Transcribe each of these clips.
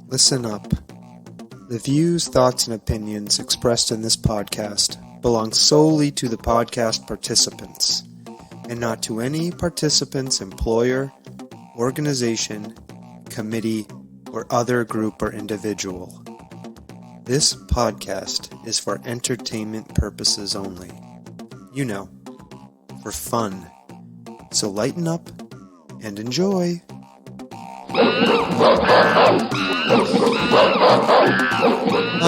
Listen up. The views, thoughts, and opinions expressed in this podcast belong solely to the podcast participants, and not to any participant's employer, organization, committee, or other group or individual. This podcast is for entertainment purposes only. You know, for fun. So lighten up and enjoy.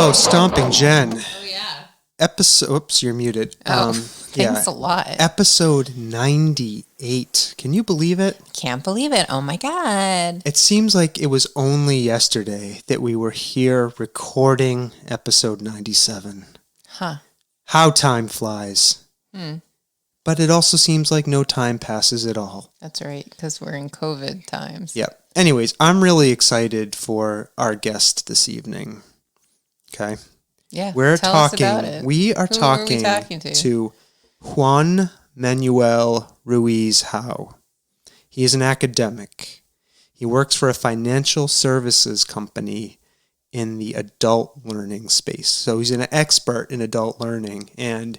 Oh, Stomping Jen. Oh, yeah. Oops, you're muted. Thanks a lot. Episode 98. Can you believe it? Can't believe it. Oh, my God. It seems like it was only yesterday that we were here recording episode 97. Huh. How time flies. But it also seems like no time passes at all. That's right, because we're in COVID times. Yep. Anyways, I'm really excited for our guest this evening. Okay? Yeah. We're tell talking. us about it. We are Who talking, are we talking to Juan Manuel Ruiz-Hau. He is an academic. He works for a financial services company in the adult learning space. So he's an expert in adult learning, and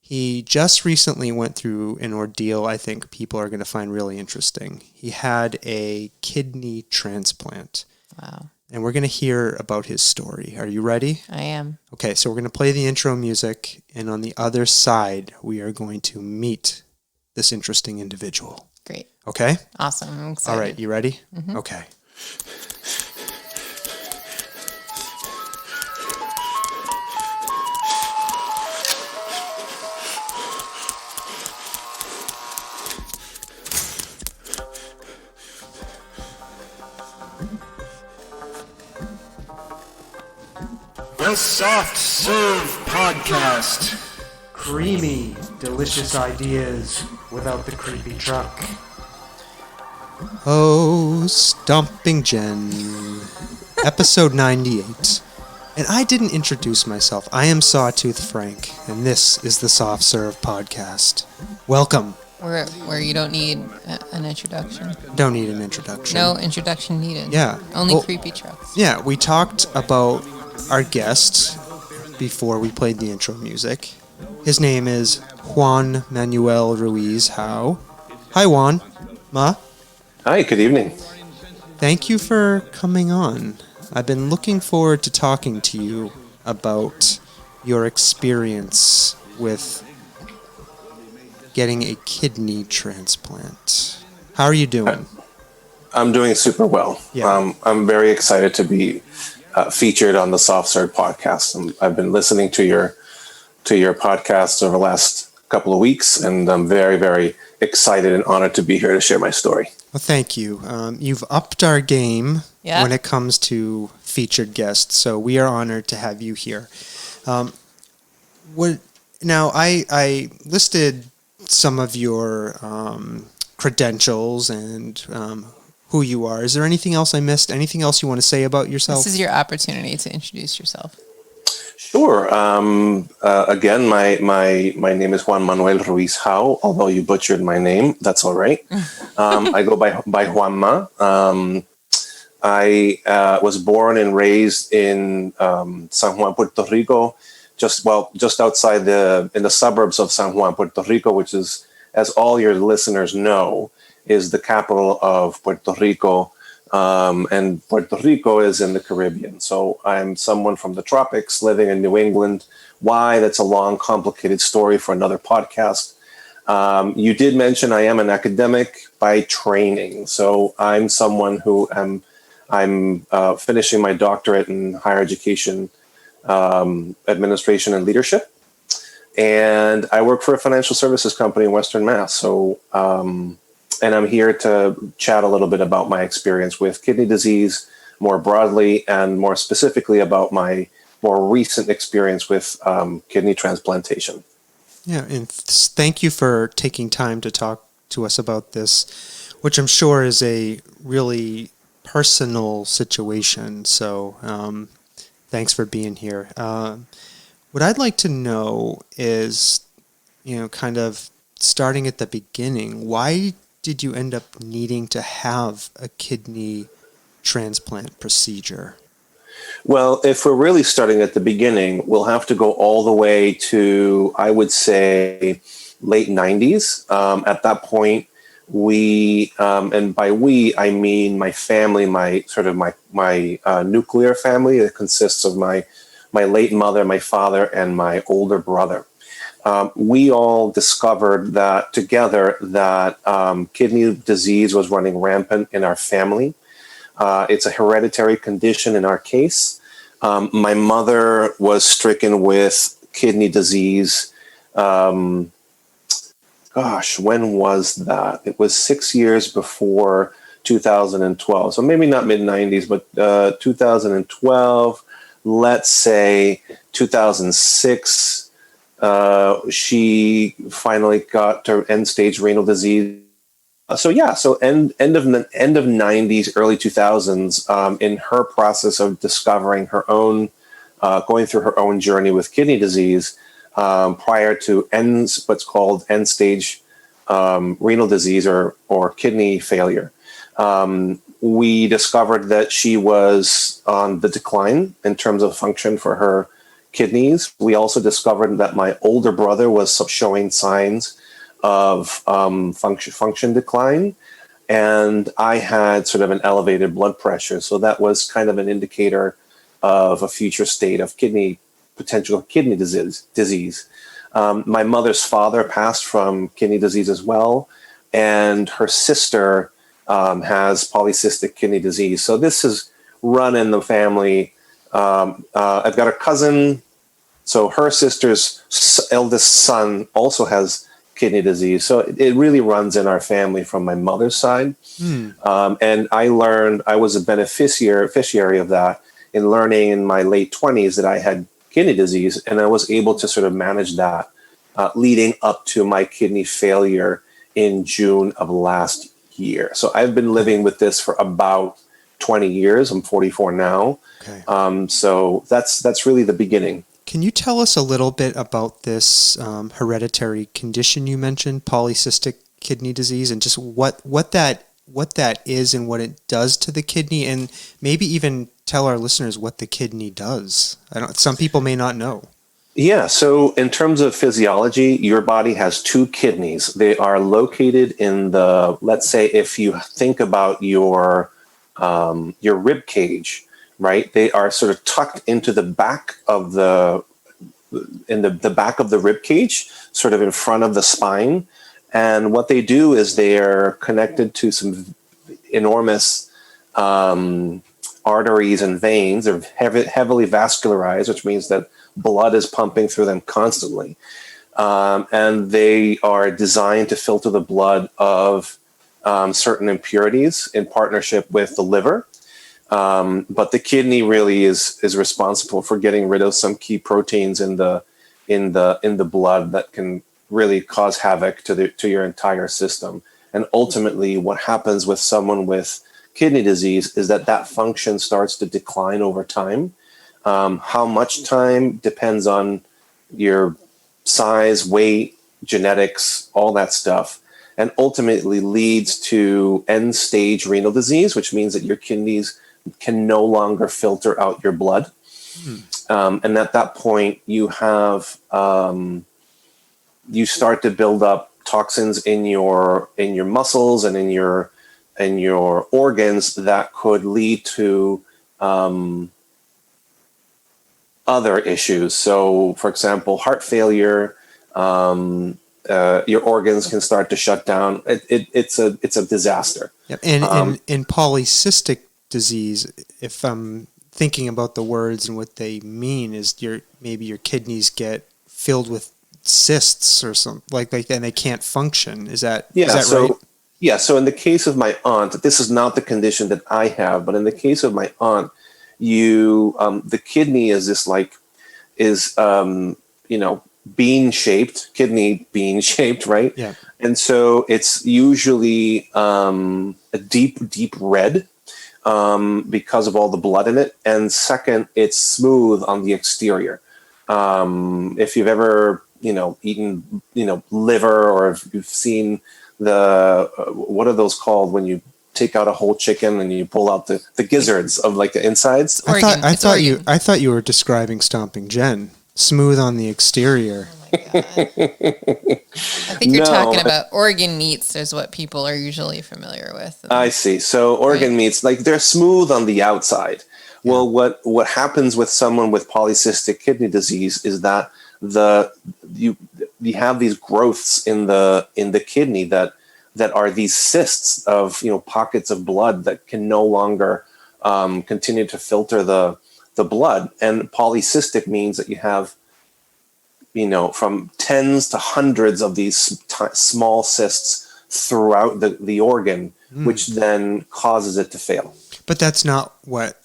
he just recently went through an ordeal I think people are going to find really interesting. He had a kidney transplant. Wow. And we're going to hear about his story. Are you ready? I am. Okay, so we're going to play the intro music, and on the other side, we are going to meet this interesting individual. Great. Okay? Awesome. I'm excited. All right, you ready? Mm-hmm. Okay. The Soft Serve Podcast. Creamy, delicious ideas without the creepy truck. Oh, Stomping Jen. Episode 98. And I didn't introduce myself. I am Sawtooth Frank, and this is the Soft Serve Podcast. Welcome. Where you don't need an introduction. Don't need an introduction. No introduction needed. Yeah. Only creepy trucks. Yeah, we talked about our guest before we played the intro music. His name is Juan Manuel Ruiz-Hau. Hi, Juan. Ma? Hi, good evening. Thank you for coming on. I've been looking forward to talking to you about your experience with getting a kidney transplant. How are you doing? I'm doing super well. Yeah. I'm very excited to be featured on the Soft Serve Podcast. I've been listening to your podcast over the last couple of weeks, and I'm very, very excited and honored to be here to share my story. Well, thank you. You've upped our game when it comes to featured guests, so we are honored to have you here. Now, I listed some of your credentials and who you are. Is there anything else I missed? Anything else you want to say about yourself? This is your opportunity to introduce yourself. Sure. Again, my name is Juan Manuel Ruiz-Hau. Although you butchered my name, that's all right. I go by Juanma. I was born and raised in San Juan, Puerto Rico, just outside in the suburbs of San Juan, Puerto Rico, which is, as all your listeners know, is the capital of Puerto Rico. And Puerto Rico is in the Caribbean. So I'm someone from the tropics living in New England. Why? That's a long, complicated story for another podcast. You did mention I am an academic by training. So I'm someone who I'm finishing my doctorate in higher education, administration and leadership. And I work for a financial services company in Western Mass. So, and I'm here to chat a little bit about my experience with kidney disease more broadly, and more specifically about my more recent experience with kidney transplantation. Yeah, and thank you for taking time to talk to us about this, which I'm sure is a really personal situation. So thanks for being here. What I'd like to know is, kind of starting at the beginning, why did you end up needing to have a kidney transplant procedure? Well, if we're really starting at the beginning, we'll have to go all the way to, I would say, late 90s. At that point, we, and by we, I mean my family, my nuclear family. It consists of my late mother, my father, and my older brother. We all discovered that together that kidney disease was running rampant in our family. It's a hereditary condition in our case. My mother was stricken with kidney disease. When was that? It was 6 years before 2012. So maybe not mid 90s, but 2012, let's say 2006. She finally got to end stage renal disease. So end of 90s, early 2000s, in her process of discovering her own, going through her own journey with kidney disease, prior to what's called end stage renal disease or kidney failure. We discovered that she was on the decline in terms of function for her kidneys. We also discovered that my older brother was showing signs of function decline, and I had sort of an elevated blood pressure. So that was kind of an indicator of a future state of potential kidney disease. My mother's father passed from kidney disease as well, and her sister has polycystic kidney disease. So this is run in the family. I've got a cousin, so her sister's eldest son also has kidney disease. So it really runs in our family from my mother's side. And I was a beneficiary of that in learning in my late 20s that I had kidney disease, and I was able to sort of manage that leading up to my kidney failure in June of last year. So I've been living with this for about 20 years. I'm 44 now. Okay. So that's really the beginning. Can you tell us a little bit about this hereditary condition you mentioned, polycystic kidney disease, and just what that is and what it does to the kidney, and maybe even tell our listeners what the kidney does? Some people may not know. Yeah, so in terms of physiology, your body has two kidneys. They are located in let's say if you think about your rib cage, right? They are sort of tucked into the back of the back of the rib cage, sort of in front of the spine. And what they do is they are connected to some enormous arteries and veins. They're heavily vascularized, which means that blood is pumping through them constantly. And they are designed to filter the blood of certain impurities in partnership with the liver. But the kidney really is responsible for getting rid of some key proteins in the blood that can really cause havoc to your entire system. And ultimately, what happens with someone with kidney disease is that function starts to decline over time. How much time depends on your size, weight, genetics, all that stuff, and ultimately leads to end-stage renal disease, which means that your kidneys can no longer filter out your blood. And at that point, you have you start to build up toxins in your muscles and in your organs that could lead to other issues. So, for example, heart failure. Your organs can start to shut down. It's a disaster. Yep. And in polycystic disease, if I'm thinking about the words and what they mean, is maybe your kidneys get filled with cysts or something like that, and they can't function. Is that right? Yeah. So in the case of my aunt, this is not the condition that I have, but in the case of my aunt, the kidney is kidney bean shaped, right? Yeah. And so it's usually a deep red because of all the blood in it. And second, it's smooth on the exterior. If you've ever, eaten, liver, or if you've seen what are those called when you take out a whole chicken and you pull out the gizzards of like the insides. I thought you were describing Stomping Jen. Smooth on the exterior. Oh my God. I think you're talking about organ meats is what people are usually familiar with. I see. So organ meats, like they're smooth on the outside. Yeah. Well, what happens with someone with polycystic kidney disease is that you have these growths in the kidney that are these cysts of pockets of blood that can no longer continue to filter the blood. And polycystic means that you have from tens to hundreds of these small cysts throughout the organ, which then causes it to fail. But that's not what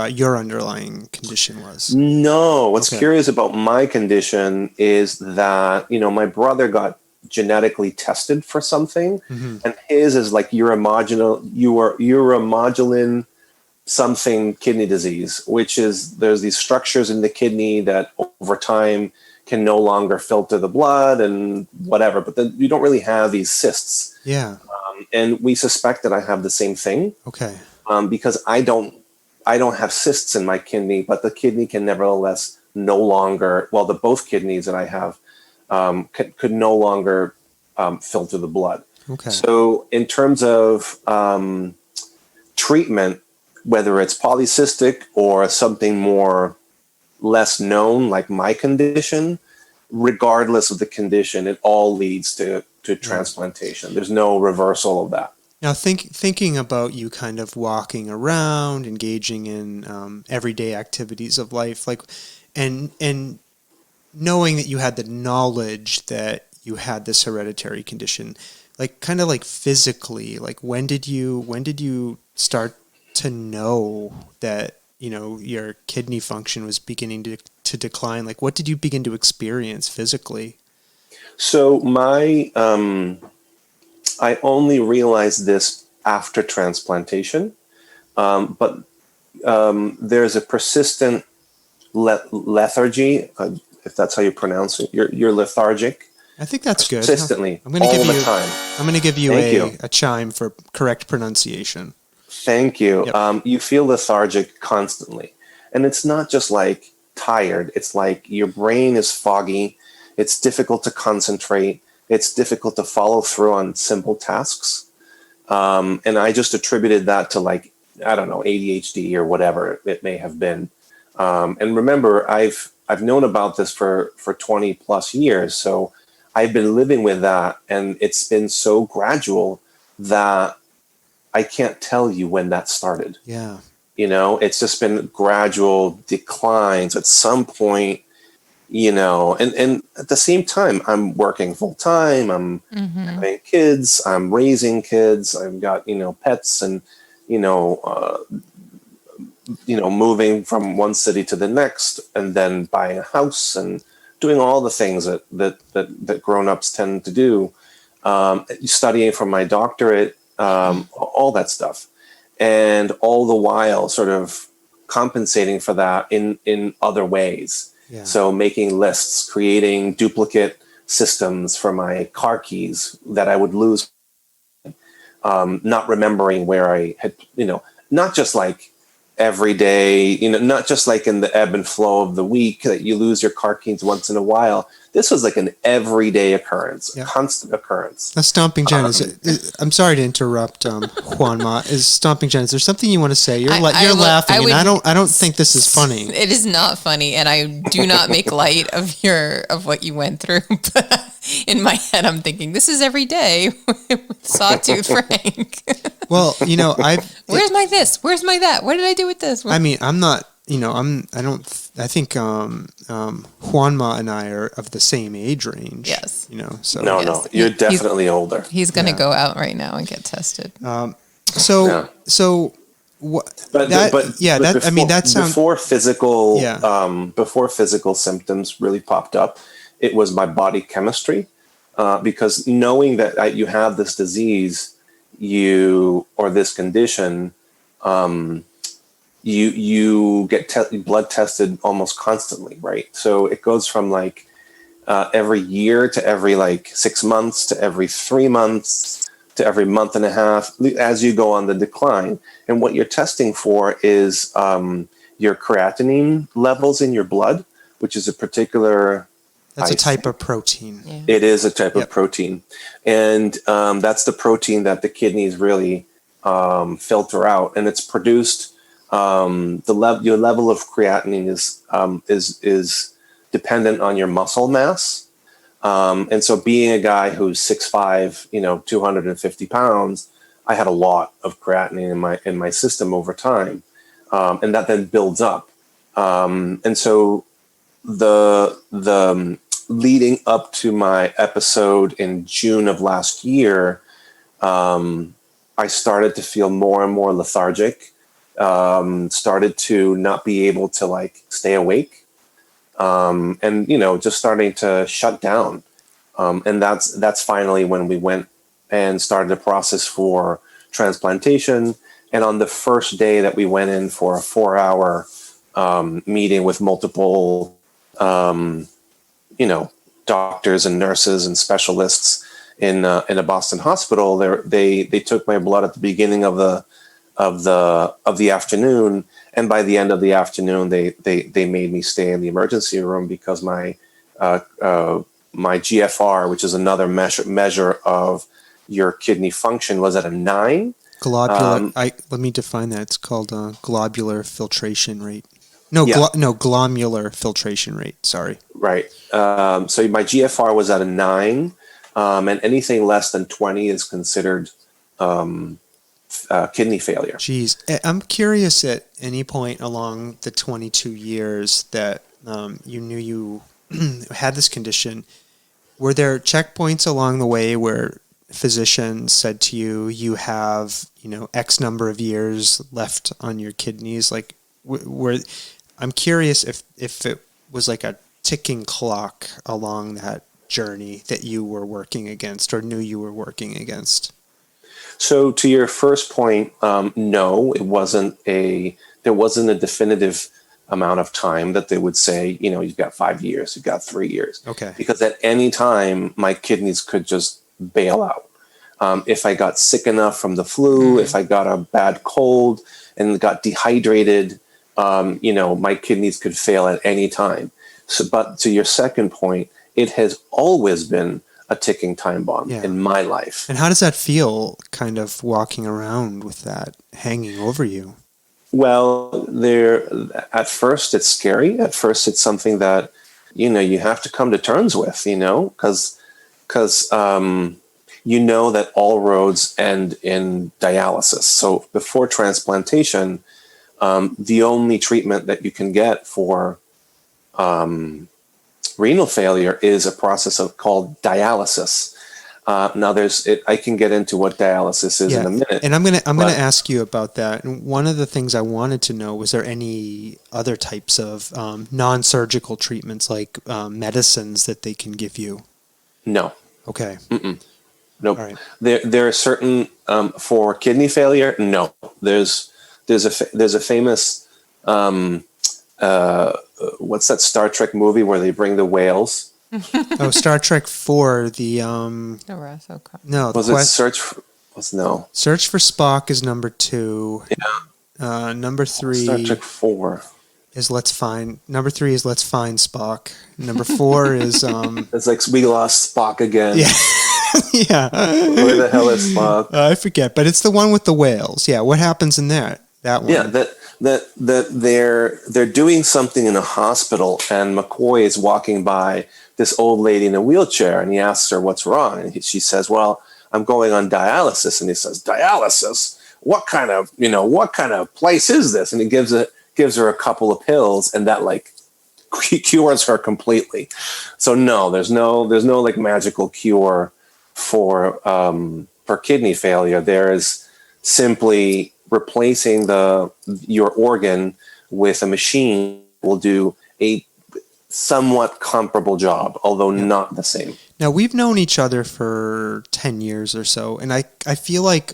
your underlying condition was. No. What's curious about my condition is that, my brother got genetically tested for something, and his is like uromodulin something kidney disease, which is there's these structures in the kidney that over time can no longer filter the blood and whatever, but then you don't really have these cysts. Yeah. And we suspect that I have the same thing. Okay. Because I don't have cysts in my kidney, but the kidney can nevertheless no longer, both kidneys that I have could no longer filter the blood. Okay. So in terms of treatment, whether it's polycystic or something more less known, like my condition, regardless of the condition, it all leads to transplantation. There's no reversal of that. Now, thinking about you kind of walking around, engaging in everyday activities of life, like, and knowing that you had the knowledge that you had this hereditary condition, like kind of like physically, like when did you start to know that your kidney function was beginning to decline? Like, what did you begin to experience physically? So I only realized this after transplantation, but there's a persistent lethargy, if that's how you pronounce it. You're lethargic. I think that's good. Consistently, I'm going the time. I'm going to give you a chime for correct pronunciation. Thank you. Yep. You feel lethargic constantly. And it's not just like tired. It's like your brain is foggy. It's difficult to concentrate. It's difficult to follow through on simple tasks. And I just attributed that to ADHD or whatever it may have been. And remember, I've known about this for 20 plus years. So I've been living with that, and it's been so gradual that I can't tell you when that started. Yeah. It's just been gradual declines at some point, and at the same time, I'm working full time. I'm having kids. I'm raising kids. I've got, pets and, moving from one city to the next, and then buying a house and doing all the things that grown-ups tend to do, studying for my doctorate, all that stuff. And all the while sort of compensating for that in other ways. Yeah. So making lists, creating duplicate systems for my car keys that I would lose, not remembering where I had, not just like every day, not just like in the ebb and flow of the week that you lose your car keys once in a while. This was like an everyday occurrence, a constant occurrence. Now, Stomping Jen, I'm sorry to interrupt, Juanma. Is Stomping Jen, is there something you want to say? You're laughing, and I don't think this is funny. It is not funny, and I do not make light of what you went through. But in my head, I'm thinking, this is every day with Sawtooth Frank. Well, where's my this? Where's my that? What did I do with this? I mean, I'm not. I think Juanma and I are of the same age range. Yes. So no, you're definitely older. He's going to go out right now and get tested. So what? That sounds before physical symptoms really popped up. It was my body chemistry, because knowing that you have this disease, or this condition. You get blood tested almost constantly, right? So it goes from every year to every 6 months to every 3 months to every month and a half as you go on the decline. And what you're testing for is your creatinine levels in your blood, which is a particular... That's a type of protein. Yeah. It is a type of protein. And that's the protein that the kidneys really filter out. And it's produced, your level of creatinine is dependent on your muscle mass. And so being a guy who's 6'5", 250 pounds, I had a lot of creatinine in my system over time. And that then builds up. And so the leading up to my episode in June of last year, I started to feel more and more lethargic, started to not be able to stay awake, and just starting to shut down. And that's finally when we went and started the process for transplantation. And on the first day that we went in for a 4-hour meeting with multiple doctors and nurses and specialists in a Boston hospital, they took my blood at the beginning of the afternoon, and by the end of the afternoon, they made me stay in the emergency room because my GFR, which is another measure of your kidney function, was at a 9. Globular. Let me define that. It's called globular filtration rate. No, glomerular filtration rate. Sorry. Right. So my GFR was at a 9, and anything less than 20 is considered kidney failure. Jeez. I'm curious, at any point along the 22 years that you knew you had this condition, were there checkpoints along the way where physicians said to you, you have, X number of years left on your kidneys? I'm curious if it was like a ticking clock along that journey that you were working against or knew you were working against. So to your first point, no, there wasn't a definitive amount of time that they would say, you've got 5 years, you've got 3 years. Okay. Because at any time, my kidneys could just bail out. If I got sick enough from the flu, if I got a bad cold and got dehydrated, my kidneys could fail at any time. So, but to your second point, it has always been a ticking time bomb in my life. And how does that feel, kind of walking around with that hanging over you? Well, at first it's scary. At first it's something that, you have to come to terms with, because that all roads end in dialysis. So before transplantation, the only treatment that you can get for renal failure is a process called dialysis. Now, I can get into what dialysis is in a minute. And I'm gonna ask you about that. And one of the things I wanted to know, was there any other types of non-surgical treatments, like medicines that they can give you? No. Okay. Nope. All right. There are certain for kidney failure. No. There's a famous what's that Star Trek movie where they bring the whales? Star Trek 4. The no. Was it Search for Spock is number 2. Yeah. Number 3. Star Trek 4 is Number 3 is Let's Find Spock. Number 4 is It's like we lost Spock again. Yeah. Yeah. Where the hell is Spock? I forget, but it's the one with the whales. Yeah. What happens in that one? Yeah. That they're doing something in a hospital, and McCoy is walking by this old lady in a wheelchair, and he asks her what's wrong, and she says, "Well, I'm going on dialysis." And he says, "Dialysis? What kind of place is this?" And he gives her a couple of pills, and that cures her completely. So no, there's no magical cure for kidney failure. There is simply replacing your organ with a machine will do a somewhat comparable job, although not the same. Now, we've known each other for 10 years or so, and I feel like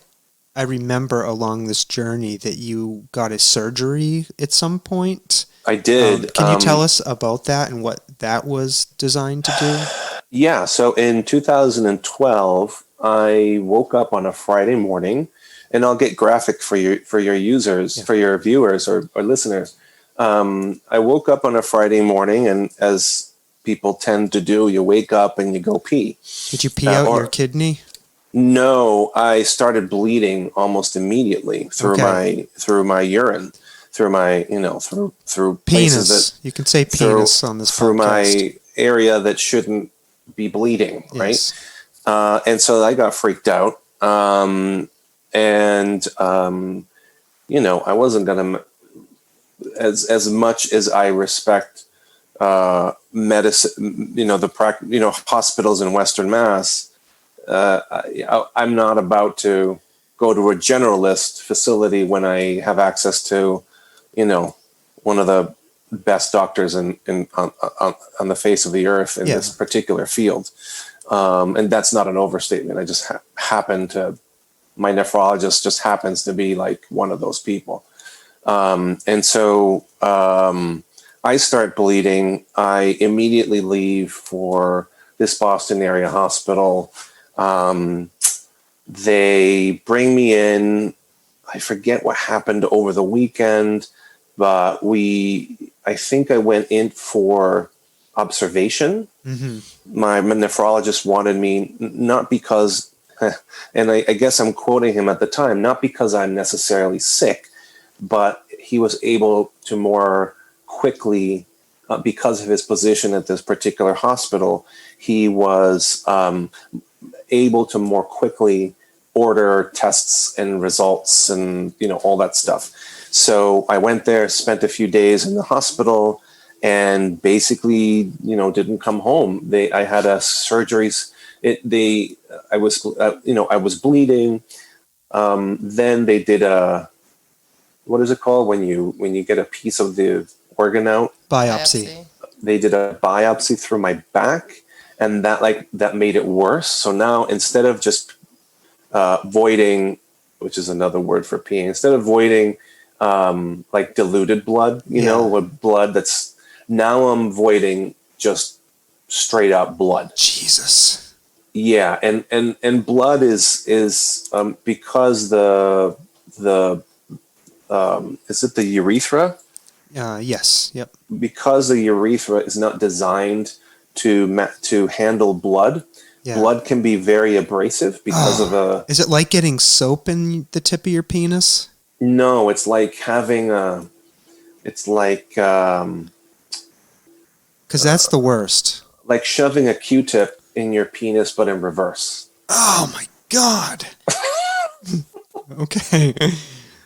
I remember along this journey that you got a surgery at some point. I did. Can you tell us about that and what that was designed to do? Yeah, so in 2012, I woke up on a Friday morning, and I'll get graphic for your users, for your viewers or listeners. I woke up on a Friday morning, and as people tend to do, you wake up and you go pee. Did you pee out your kidney? No, I started bleeding almost immediately through my urine, through my through places penis. You can say penis on this through podcast. my area that shouldn't be bleeding, right? Yes. And so I got freaked out, I wasn't gonna, as much as I respect medicine, hospitals in Western Mass. I'm not about to go to a generalist facility when I have access to, one of the best doctors on the face of the earth in this particular field. And that's not an overstatement. I just my nephrologist just happens to be like one of those people. And so I start bleeding. I immediately leave for this Boston area hospital. They bring me in. I forget what happened over the weekend, but I think I went in for observation. Mm-hmm. My nephrologist wanted me, not because, and I guess I'm quoting him at the time, not because I'm necessarily sick, but he was able to more quickly, because of his position at this particular hospital, he was able to more quickly order tests and results and all that stuff. So I went there, spent a few days in the hospital, and basically didn't come home. I had a surgeries. I was bleeding. Then they did what is it called when you get a piece of the organ out? Biopsy. They did a biopsy through my back, and that made it worse. So now instead of just voiding, which is another word for peeing, instead of voiding like diluted blood, with blood that's, now I'm voiding just straight up blood. Jesus. Yeah, and blood is because the is it the urethra? Yes. Yep. Because the urethra is not designed to handle blood. Yeah. Blood can be very abrasive because of a. Is it like getting soap in the tip of your penis? No, it's like having a. It's like. Because that's the worst. Like shoving a Q-tip in your penis, but in reverse. Oh my God. Okay.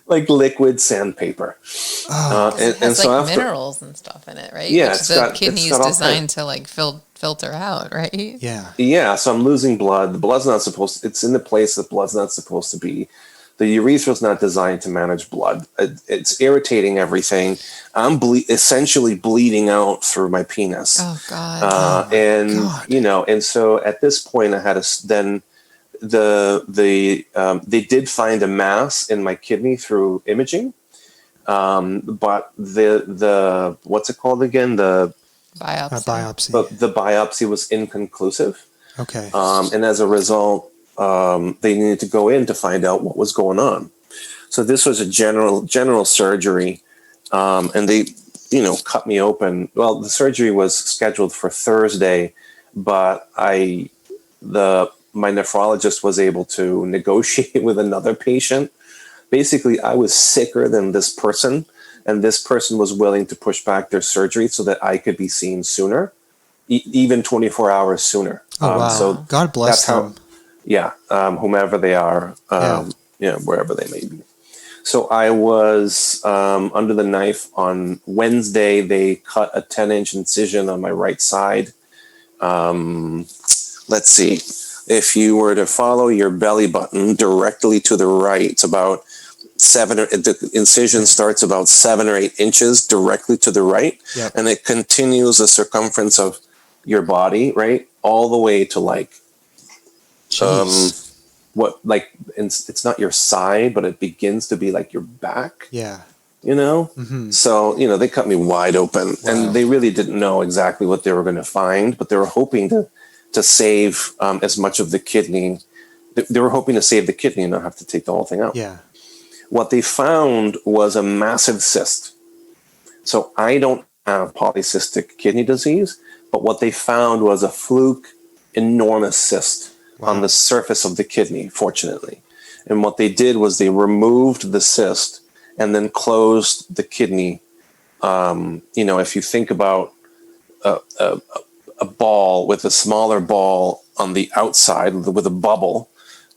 Like liquid sandpaper. It has so minerals and stuff in it, right? Yeah, which the kidney is designed to like filter out, right? Yeah. Yeah, so I'm losing blood. The blood's not supposed to, it's in the place that blood's not supposed to be. The urethra is not designed to manage blood. It's irritating everything. I'm essentially bleeding out through my penis. Oh God. And so at this point I had then they did find a mass in my kidney through imaging. But the what's it called again? The biopsy. But the biopsy was inconclusive. Okay. And as a result, they needed to go in to find out what was going on. So this was a general surgery, and they, cut me open. Well, the surgery was scheduled for Thursday, but my nephrologist was able to negotiate with another patient. Basically, I was sicker than this person, and this person was willing to push back their surgery so that I could be seen sooner, even 24 hours sooner. Oh, wow. So God bless them. Whomever they are, wherever they may be. So I was under the knife on Wednesday. They cut a 10-inch incision on my right side. Let's see. If you were to follow your belly button directly to the right, it's about the incision starts about 7 or 8 inches directly to the right. Yep. And it continues the circumference of your body, right? All the way to it's not your side, but it begins to be like your back. Yeah. Mm-hmm. So, they cut me wide open. Wow. And they really didn't know exactly what they were going to find, but they were hoping to save as much of the kidney they were hoping to save the kidney and not have to take the whole thing out. Yeah. What they found was a massive cyst. So I don't have polycystic kidney disease, but what they found was a fluke enormous cyst on the surface of the kidney, fortunately. And what they did was they removed the cyst and then closed the kidney. If you think about a ball with a smaller ball on the outside with a bubble,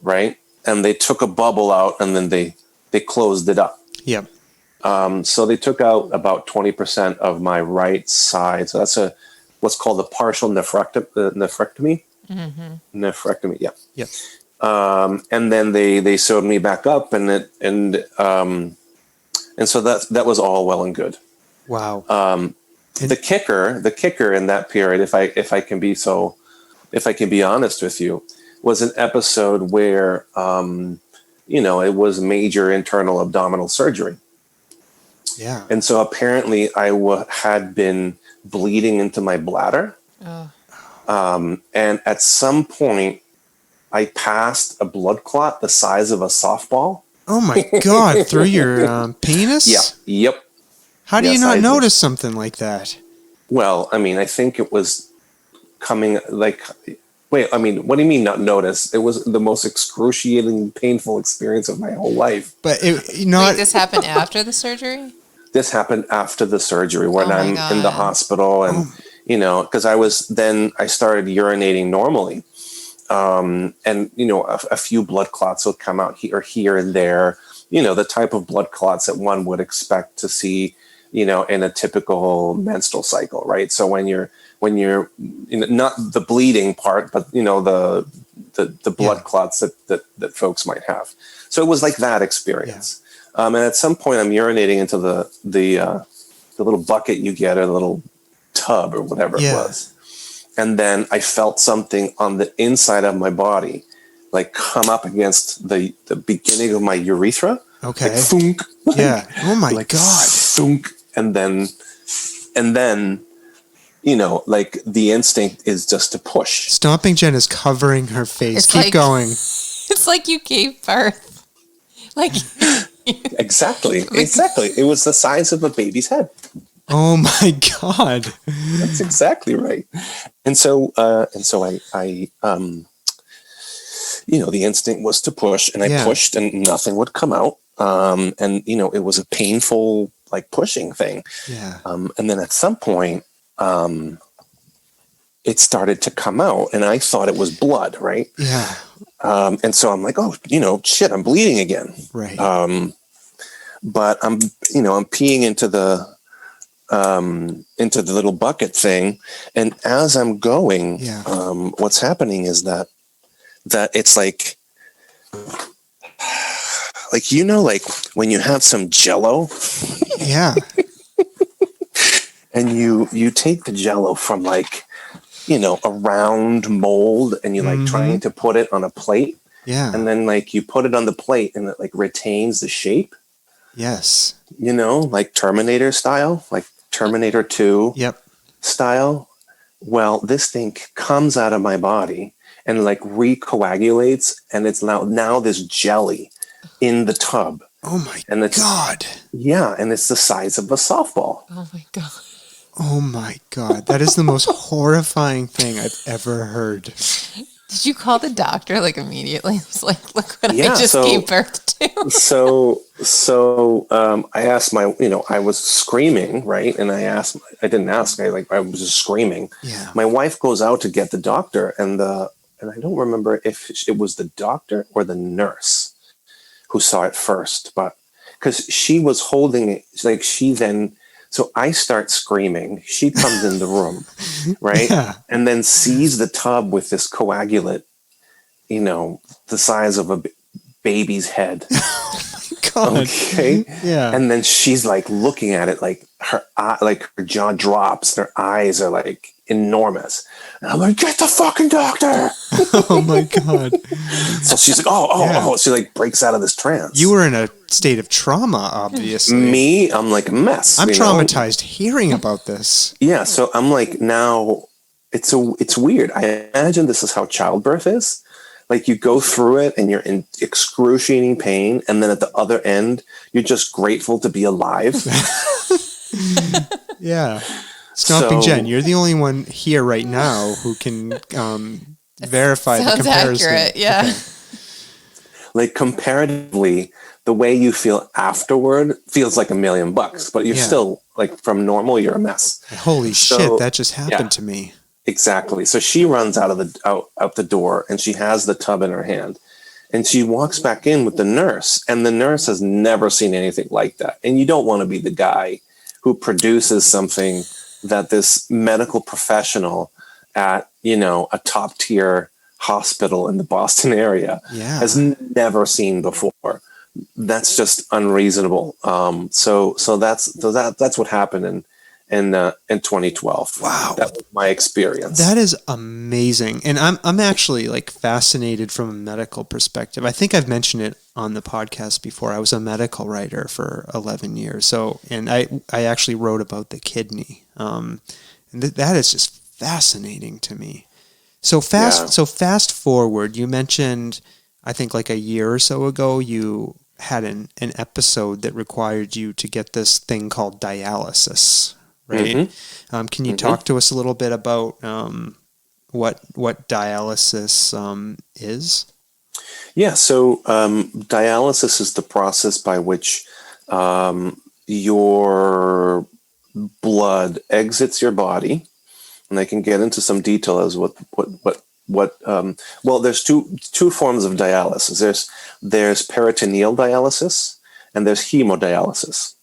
right? And they took a bubble out and then they closed it up. Yep. So they took out about 20% of my right side. So that's what's called a partial nephrectomy. Mm-hmm. Nephrectomy, yeah. Yep. And then they sewed me back up, and so that was all well and good. Wow. The kicker in that period, if I can be honest with you, was an episode where it was major internal abdominal surgery. Yeah. And so apparently I had been bleeding into my bladder. Oh. And at some point I passed a blood clot the size of a softball. Oh my God. Through your penis? Yeah. Yep. How do you not notice something like that? Well, I mean, I think it was coming what do you mean not notice? It was the most excruciating, painful experience of my whole life. But Wait, this happened after the surgery? This happened after the surgery when I'm in the hospital and, because I started urinating normally. A few blood clots would come out here and there, the type of blood clots that one would expect to see, in a typical menstrual cycle, right? So when you're not the bleeding part, but the blood clots that folks might have. So it was like that experience. Yeah. And at some point I'm urinating into the little bucket you get, or the little tub or whatever it was. And then I felt something on the inside of my body, like come up against the beginning of my urethra. Okay. Like, thunk, yeah. Oh my God. Thunk. And then, the instinct is just to push. Stomping Jen is covering her face. Keep going. It's like you gave birth. Like Exactly. It was the size of a baby's head. Oh my God. That's exactly right. And so I the instinct was to push, and I pushed and nothing would come out. It was a painful, like, pushing thing. Yeah. And then at some point, it started to come out, and I thought it was blood, right? Yeah. And so I'm like, oh, shit, I'm bleeding again. Right. But I'm peeing into the little bucket thing, and as I'm going, what's happening is that it's like when you have some Jell-O, and you take the Jell-O from a round mold, and you trying to put it on a plate, and then you put it on the plate, and it retains the shape. Yes. Like Terminator style, like Terminator 2 style. Well, this thing comes out of my body and recoagulates, and it's now this jelly in the tub. Oh my God. Yeah, and it's the size of a softball. Oh my God. Oh my God. That is the most horrifying thing I've ever heard. Did you call the doctor immediately? It's like, look what I just gave birth to. So I asked I was screaming, right? And I was just screaming. Yeah. My wife goes out to get the doctor, and I don't remember if it was the doctor or the nurse who saw it first, but because she was holding it, so I start screaming. She comes in the room, right? Yeah. And then sees the tub with this coagulate, the size of a baby's head. Oh my God. Okay. Yeah. And then she's looking at it, her jaw drops. Her eyes are enormous. And I'm like, get the fucking doctor. Oh my God. So she's like, oh. She breaks out of this trance. You were in a state of trauma, obviously. Me, I'm a mess. I'm traumatized hearing about this. Yeah. So I'm now it's weird. I imagine this is how childbirth is. Like you go through it and you're in excruciating pain, and then at the other end, you're just grateful to be alive. Yeah. Stomping So- Jen, you're the only one here right now who can verify the Sounds comparison. accurate, yeah. Okay. Like comparatively, the way you feel afterward feels like $1 million, but you're Yeah. still like from normal, you're a mess. Holy So- shit, that just happened yeah. to me. Exactly. So she runs out the door, and she has the tub in her hand, and she walks back in with the nurse, and the nurse has never seen anything like that. And you don't want to be the guy who produces something that this medical professional at, a top tier hospital in the Boston area Yeah. has never seen before. That's just unreasonable. So that's what happened in 2012. Wow. That was my experience. That is amazing. And I'm actually like fascinated from a medical perspective. I think I've mentioned it on the podcast before. I was a medical writer for 11 years. And I actually wrote about the kidney. And that is just fascinating to me. So fast forward, you mentioned, I think like a year or so ago, you had an episode that required you to get this thing called dialysis, right? Mm-hmm. Can you talk to us a little bit about what dialysis is? Yeah, so dialysis is the process by which your blood exits your body, and I can get into some detail as well, there's two forms of dialysis. There's peritoneal dialysis and there's hemodialysis.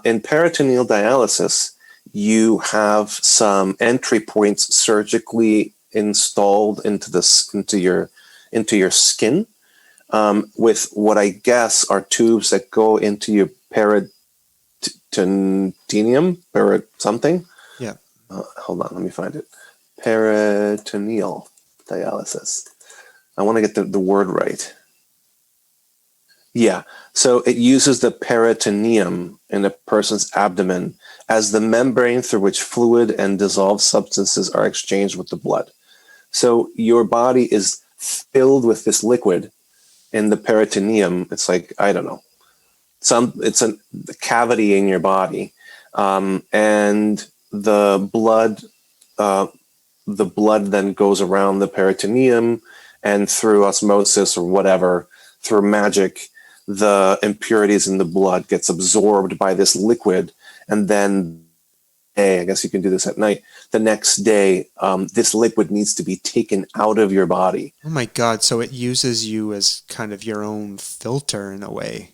In peritoneal dialysis, you have some entry points surgically installed into your skin, with what I guess are tubes that go into your peritoneum, something. Yeah. Hold on, let me find it. Peritoneal dialysis. I want to get the word right. Yeah. So it uses the peritoneum in a person's abdomen as the membrane through which fluid and dissolved substances are exchanged with the blood. So your body is filled with this liquid in the peritoneum. It's like, I don't know, it's a cavity in your body. And the blood then goes around the peritoneum, and through osmosis or whatever, through magic, the impurities in the blood gets absorbed by this liquid. And then, I guess you can do this at night, the next day, this liquid needs to be taken out of your body. Oh my God. So it uses you as kind of your own filter in a way.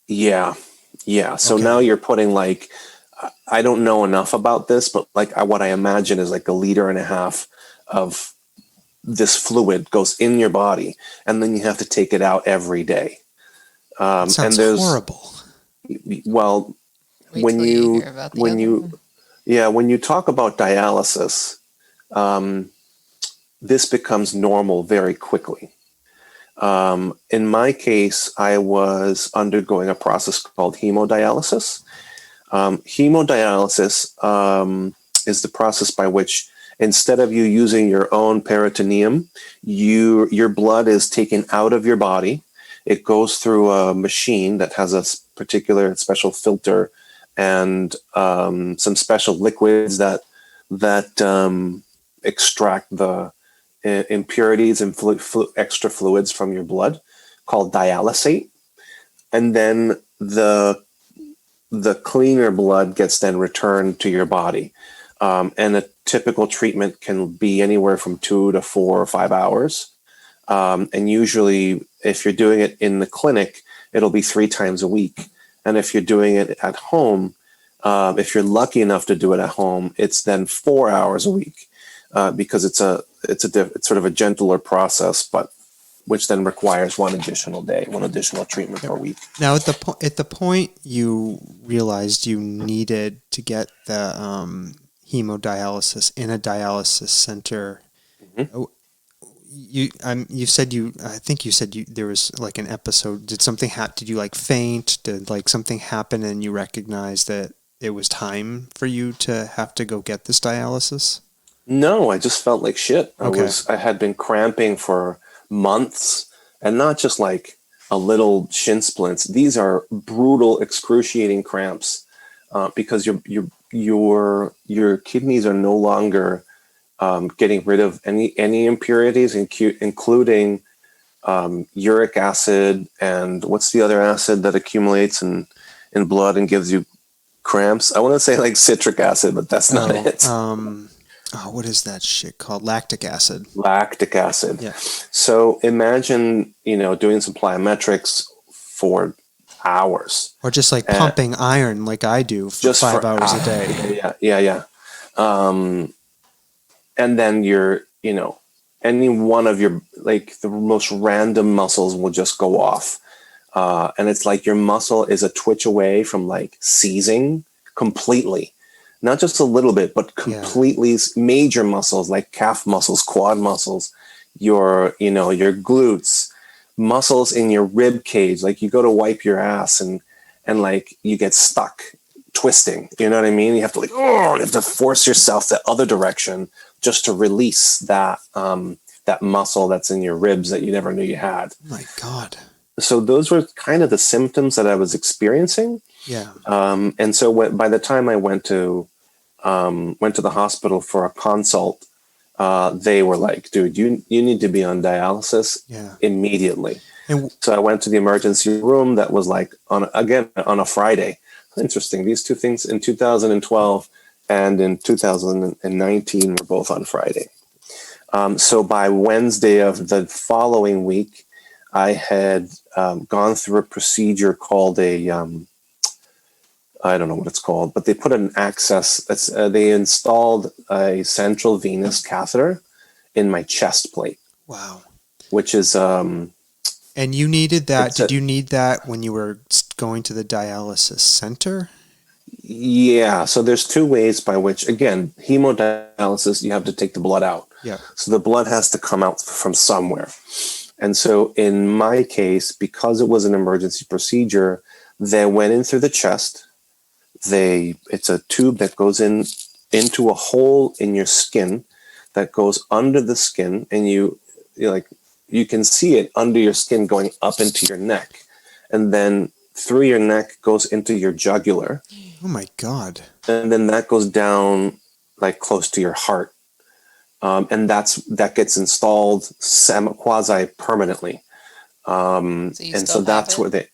Yeah. So Okay. now you're putting like, I don't know enough about this, but what I imagine is like 1.5 liters of this fluid goes in your body, and then you have to take it out every day. That sounds and horrible. Well, Wait when till you hear about the when other you one. when you talk about dialysis, this becomes normal very quickly. In my case, I was undergoing a process called hemodialysis. Hemodialysis is the process by which, instead of you using your own peritoneum, your blood is taken out of your body. It goes through a machine that has a particular special filter and some special liquids that extract the impurities and extra fluids from your blood, called dialysate. And then the cleaner blood gets then returned to your body. And a typical treatment can be anywhere from 2 to 4 or 5 hours. And usually, if you're doing it in the clinic, it'll be 3 times a week. And if you're doing it at home, if you're lucky enough to do it at home, it's then 4 hours a week, because it's sort of a gentler process, but which then requires one additional treatment per week. Now, at the point you realized you needed to get the hemodialysis in a dialysis center, Mm-hmm. you said there was like an episode. Did something happen? Did you like faint? Did like something happen and you recognized that it was time for you to have to go get this dialysis? No, I just felt like shit. Okay. I had been cramping for months, and not just like a little shin splints. These are brutal, excruciating cramps because your kidneys are no longer getting rid of any impurities, including uric acid, and what's the other acid that accumulates in blood and gives you cramps? I want to say like citric acid, but that's not it. What is that shit called? Lactic acid. Lactic acid. Yeah. So imagine, doing some plyometrics for hours. Or just like pumping iron like I do for Just 5 for hours a day. Yeah. And then any one of your, like the most random muscles will just go off. And it's like your muscle is a twitch away from like seizing completely. Not just a little bit, but completely. Major muscles like calf muscles, quad muscles, your glutes, muscles in your rib cage. Like you go to wipe your ass and like you get stuck twisting. You know what I mean? You have to you have to force yourself the other direction just to release that muscle that's in your ribs that you never knew you had. Oh my God. So those were kind of the symptoms that I was experiencing. Yeah. And so by the time I went to the hospital for a consult, they were like, dude, you need to be on dialysis immediately. And so I went to the emergency room. That was like on a Friday. Interesting. These two things in 2012 and in 2019 were both on Friday. So by Wednesday of the following week, I had gone through a procedure called I don't know what it's called, but they put an access. They installed a central venous catheter in my chest plate. Wow. Which is and you needed that. Did you need that when you were going to the dialysis center? Yeah. So there's two ways by which, again, hemodialysis, you have to take the blood out. Yeah. So the blood has to come out from somewhere. And so in my case, because it was an emergency procedure, they went in through the chest. It's a tube that goes into a hole in your skin that goes under the skin, and you can see it under your skin going up into your neck, and then through your neck goes into your jugular. Oh my God. And then that goes down like close to your heart. And that gets installed quasi permanently. So that's where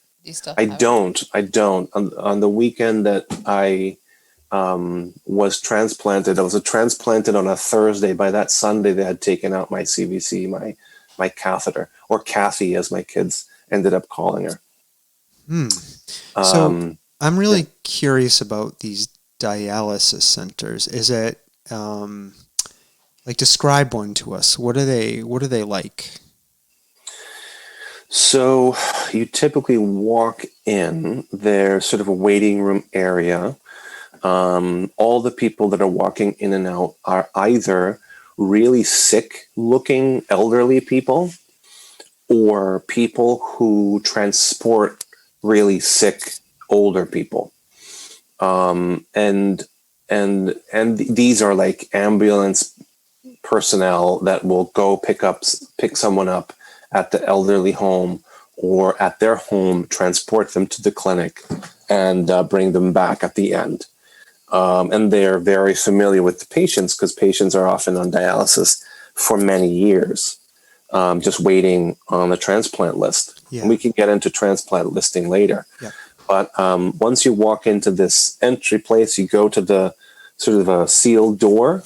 I don't. On the weekend that I was transplanted, I was transplanted on a Thursday. By that Sunday, they had taken out my CVC, my catheter, or Kathy, as my kids ended up calling her. So I'm really curious about these dialysis centers. Is it describe one to us? What are they like? So you typically walk in, there's sort of a waiting room area. All the people that are walking in and out are either really sick looking elderly people or people who transport really sick older people. And these are like ambulance personnel that will go pick someone up at the elderly home or at their home, transport them to the clinic, and bring them back at the end. And they're very familiar with the patients because patients are often on dialysis for many years, just waiting on the transplant list. Yeah. And we can get into transplant listing later. Yeah. But once you walk into this entry place, you go to the sort of a sealed door,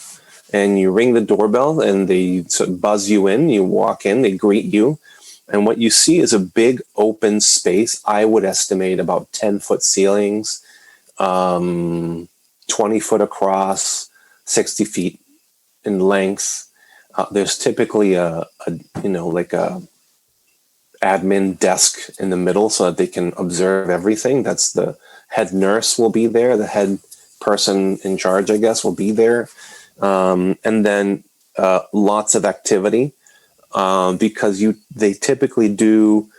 and you ring the doorbell, and they sort of buzz you in. You walk in, they greet you. And what you see is a big open space. I would estimate about 10-foot ceilings, 20 foot across, 60 feet in length. There's typically a admin desk in the middle so that they can observe everything. That's the head nurse will be there. The head person in charge, I guess, will be there. And then lots of activity because they typically do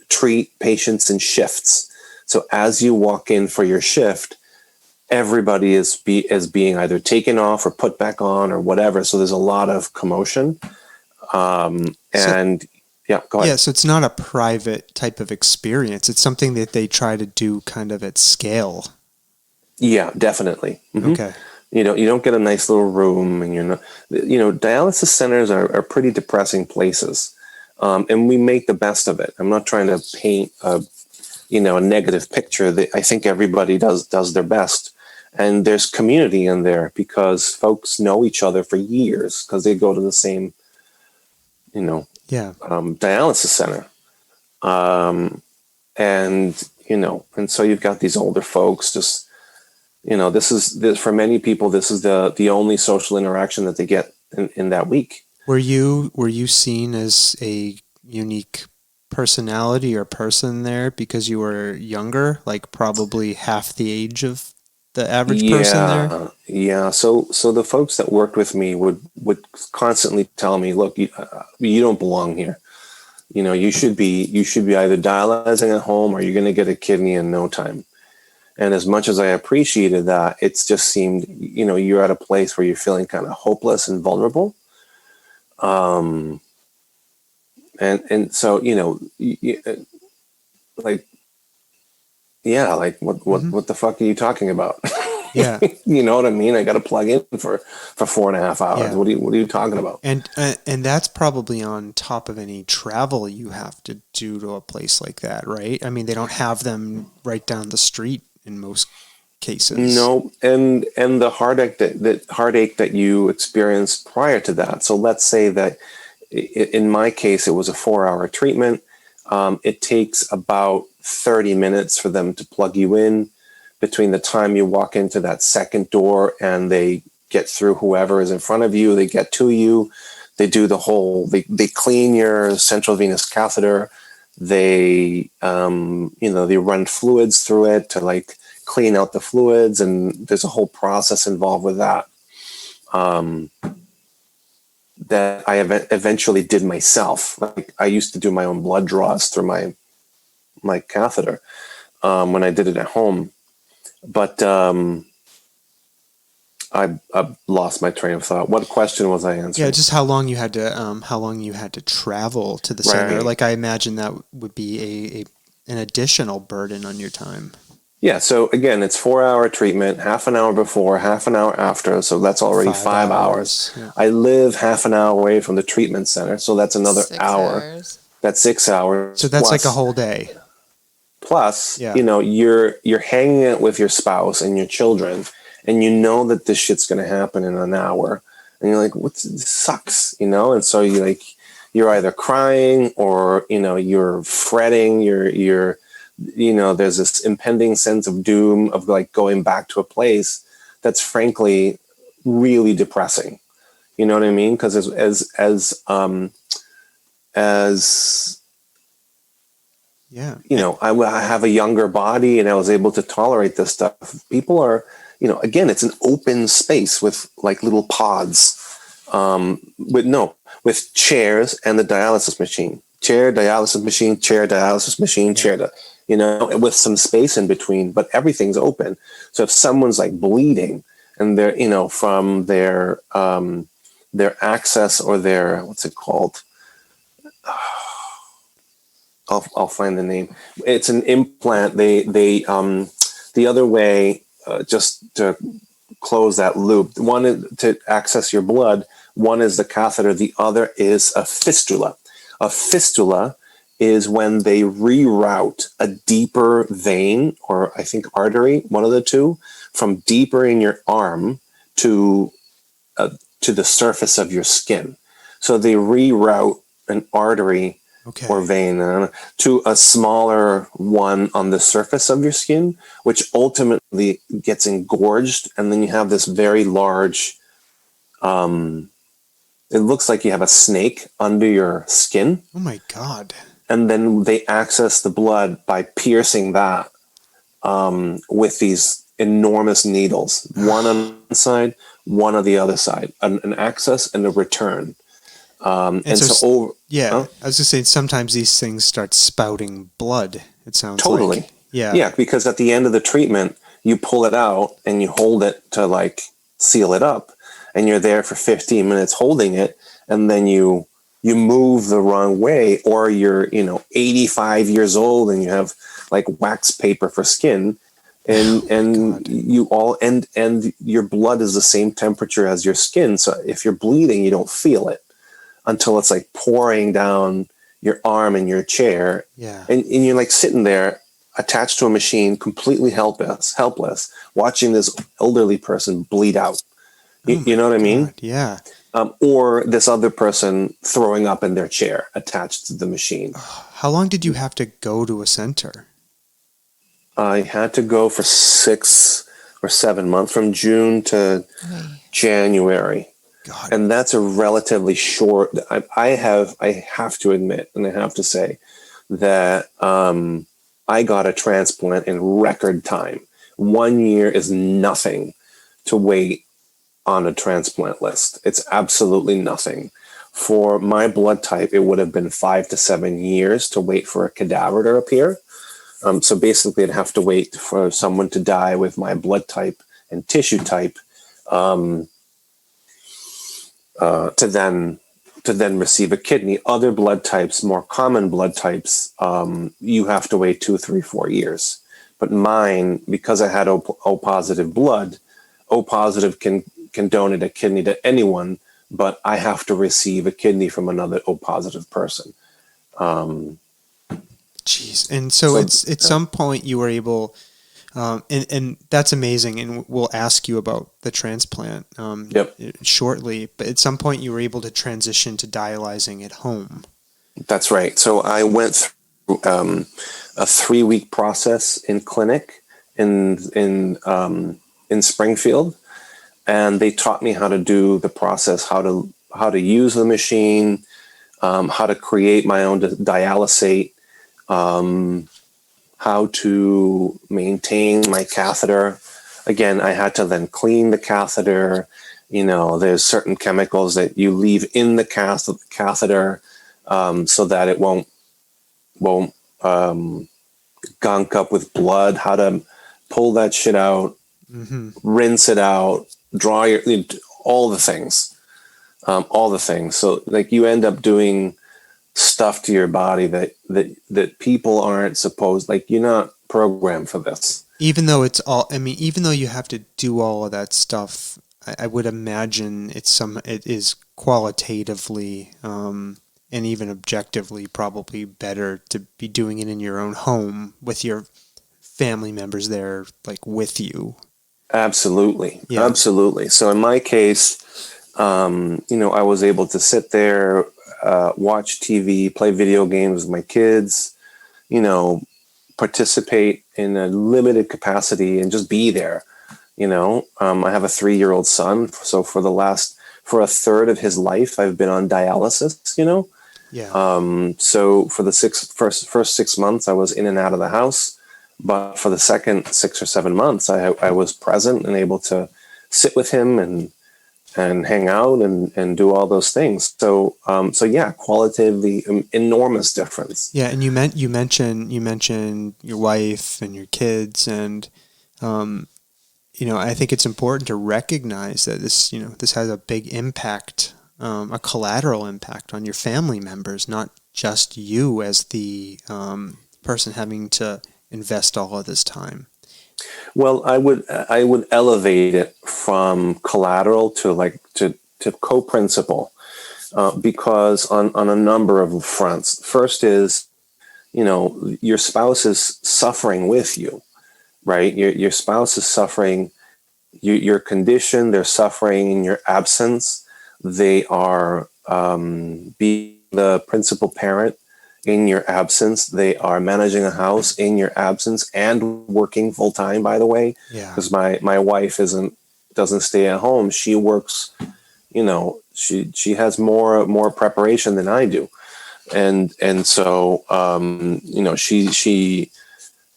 treat patients in shifts. So as you walk in for your shift, everybody is being either taken off or put back on or whatever. So there's a lot of commotion. Yeah, go ahead. Yeah, so it's not a private type of experience. It's something that they try to do kind of at scale. Yeah, definitely. Mm-hmm. Okay. You don't get a nice little room, and dialysis centers are pretty depressing places. And we make the best of it. I'm not trying to paint a negative picture. I think everybody does their best. And there's community in there because folks know each other for years because they go to the same, dialysis center. And so you've got these older folks just, this for many people, this is the only social interaction that they get in that week. Were you seen as a unique personality or person there because you were younger, like probably half the age of the average person there? Yeah. So the folks that worked with me would constantly tell me, look, you don't belong here. You should be either dialyzing at home or you're going to get a kidney in no time. And as much as I appreciated that, it's just seemed, you're at a place where you're feeling kind of hopeless and vulnerable. And so, what the fuck are you talking about? Yeah. You know what I mean? I got to plug in for 4.5 hours. Yeah. What are you talking about? And that's probably on top of any travel you have to do to a place like that, right? I mean, they don't have them right down the street in most cases. No, and the heartache that you experienced prior to that. So let's say that in my case, it was a 4-hour treatment. It takes about 30 minutes for them to plug you in between the time you walk into that second door and they get through whoever is in front of you, they get to you, they do the whole, they clean your central venous catheter, they, they run fluids through it to like clean out the fluids, and there's a whole process involved with that. That I eventually did myself. Like I used to do my own blood draws through my catheter when I did it at home. But I lost my train of thought. What question was I answering? Yeah, just how long you had to travel to the center. Right. Like I imagine that would be an additional burden on your time. Yeah. So again, it's 4-hour treatment, half an hour before, half an hour after. So that's already 5 hours. Yeah. I live half an hour away from the treatment center, so that's another 6 hour. hours. That's 6 hours. So that's plus, like a whole day. Plus, Yeah. you're hanging out with your spouse and your children, and you know that this shit's going to happen in an hour, and you're like, this sucks, and so you're either crying or you're fretting, you're there's this impending sense of doom of like going back to a place that's frankly really depressing. You know what I mean? Because Yeah. I have a younger body and I was able to tolerate this stuff. People are, again, it's an open space with like little pods, with chairs and the dialysis machine. Chair, dialysis machine, chair, dialysis machine, chair, with some space in between, but everything's open. So if someone's like bleeding and they're, from their access or their, what's it called? I'll find the name. It's an implant. They the other way, just to close that loop, one is to access your blood. One is the catheter. The other is a fistula. A fistula is when they reroute a deeper vein, or I think artery, one of the two, from deeper in your arm to the surface of your skin. So they reroute an artery or vein to a smaller one on the surface of your skin, which ultimately gets engorged, and then you have this very large. It looks like you have a snake under your skin. Oh my God. And then they access the blood by piercing that with these enormous needles, one on one side, one on the other side, an access and a return. I was just saying, sometimes these things start spouting blood. It sounds totally. Like. Yeah, because at the end of the treatment, you pull it out and you hold it to like seal it up, and you're there for 15 minutes holding it, and then you you move the wrong way, or you're 85 years old and you have like wax paper for skin, and you all and your blood is the same temperature as your skin. So if you're bleeding, you don't feel it until it's like pouring down your arm in your chair. Yeah. And you're like sitting there attached to a machine, completely helpless, watching this elderly person bleed out. You know what I mean? Yeah. Or this other person throwing up in their chair attached to the machine. How long did you have to go to a center? I had to go for 6 or 7 months, from June to January. God. And that's a relatively short. I have to admit, and I have to say that I got a transplant in record time. 1 year is nothing to wait on a transplant list. It's absolutely nothing. For my blood type, it would have been 5 to 7 years to wait for a cadaver to appear. So basically, I'd have to wait for someone to die with my blood type and tissue type to then receive a kidney. Other blood types, more common blood types, you have to wait 2, 3, 4 years. But mine, because I had O positive blood, O positive can donate a kidney to anyone, but I have to receive a kidney from another O positive person. Jeez. And so it's at some point you were able, and that's amazing. And we'll ask you about the transplant shortly, but at some point you were able to transition to dialyzing at home. That's right. So I went through a 3-week process in clinic in Springfield, and they taught me how to do the process, how to use the machine, how to create my own dialysate, how to maintain my catheter. Again, I had to then clean the catheter. There's certain chemicals that you leave in the catheter so that it won't gunk up with blood. How to pull that shit out, rinse it out, draw all the things. So like you end up doing stuff to your body that people aren't supposed, like you're not programmed for this. Even though even though you have to do all of that stuff, I would imagine it is qualitatively and even objectively probably better to be doing it in your own home with your family members there, like with you. Absolutely. Yeah. Absolutely. So in my case, I was able to sit there, watch TV, play video games with my kids, participate in a limited capacity and just be there. I have a 3-year-old son. So for a third of his life, I've been on dialysis, Yeah. So for the first 6 months, I was in and out of the house. But for the second 6 or 7 months, I was present and able to sit with him and hang out and do all those things. So yeah, qualitatively enormous difference. Yeah, and you mentioned your wife and your kids, and I think it's important to recognize that this has a big impact, a collateral impact on your family members, not just you as the person having to invest all of this time. Well, I would elevate it from collateral to co-principal, because on a number of fronts. First is, your spouse is suffering with you, right? Your spouse is suffering your condition. They're suffering in your absence. They are being the principal parent in your absence. They are managing a house in your absence and working full time, by the way. Yeah. Because my wife doesn't stay at home. She works, she has more preparation than I do. And so,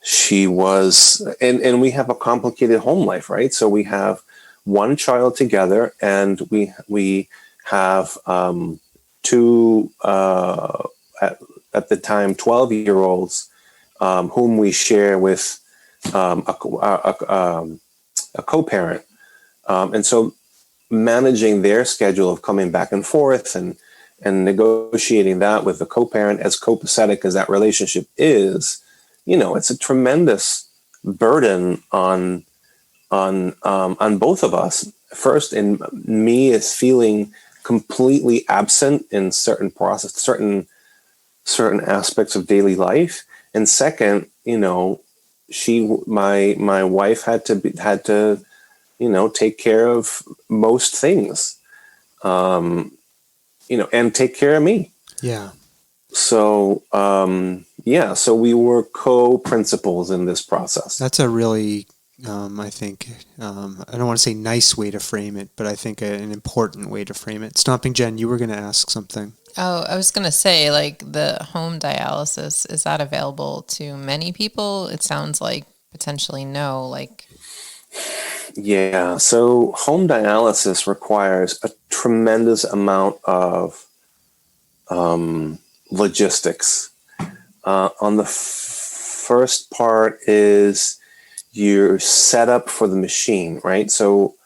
she was, and we have a complicated home life, right? So we have one child together, and we have two, at the time, 12-year-olds, whom we share with a co-parent. And so managing their schedule of coming back and forth and and negotiating that with the co-parent, as copacetic as that relationship is, it's a tremendous burden on both of us. First, in me is feeling completely absent in certain aspects of daily life, and second, my wife had to take care of most things, and take care of me. Yeah. So, so we were co-principals in this process. That's a really, I think, I don't want to say nice way to frame it, but I think an important way to frame it. Stomping Jen, you were going to ask something. Oh, I was going to say, like, the home dialysis, is that available to many people? It sounds like potentially no, like. Yeah, so home dialysis requires a tremendous amount of logistics. On the first part is your setup for the machine, right? So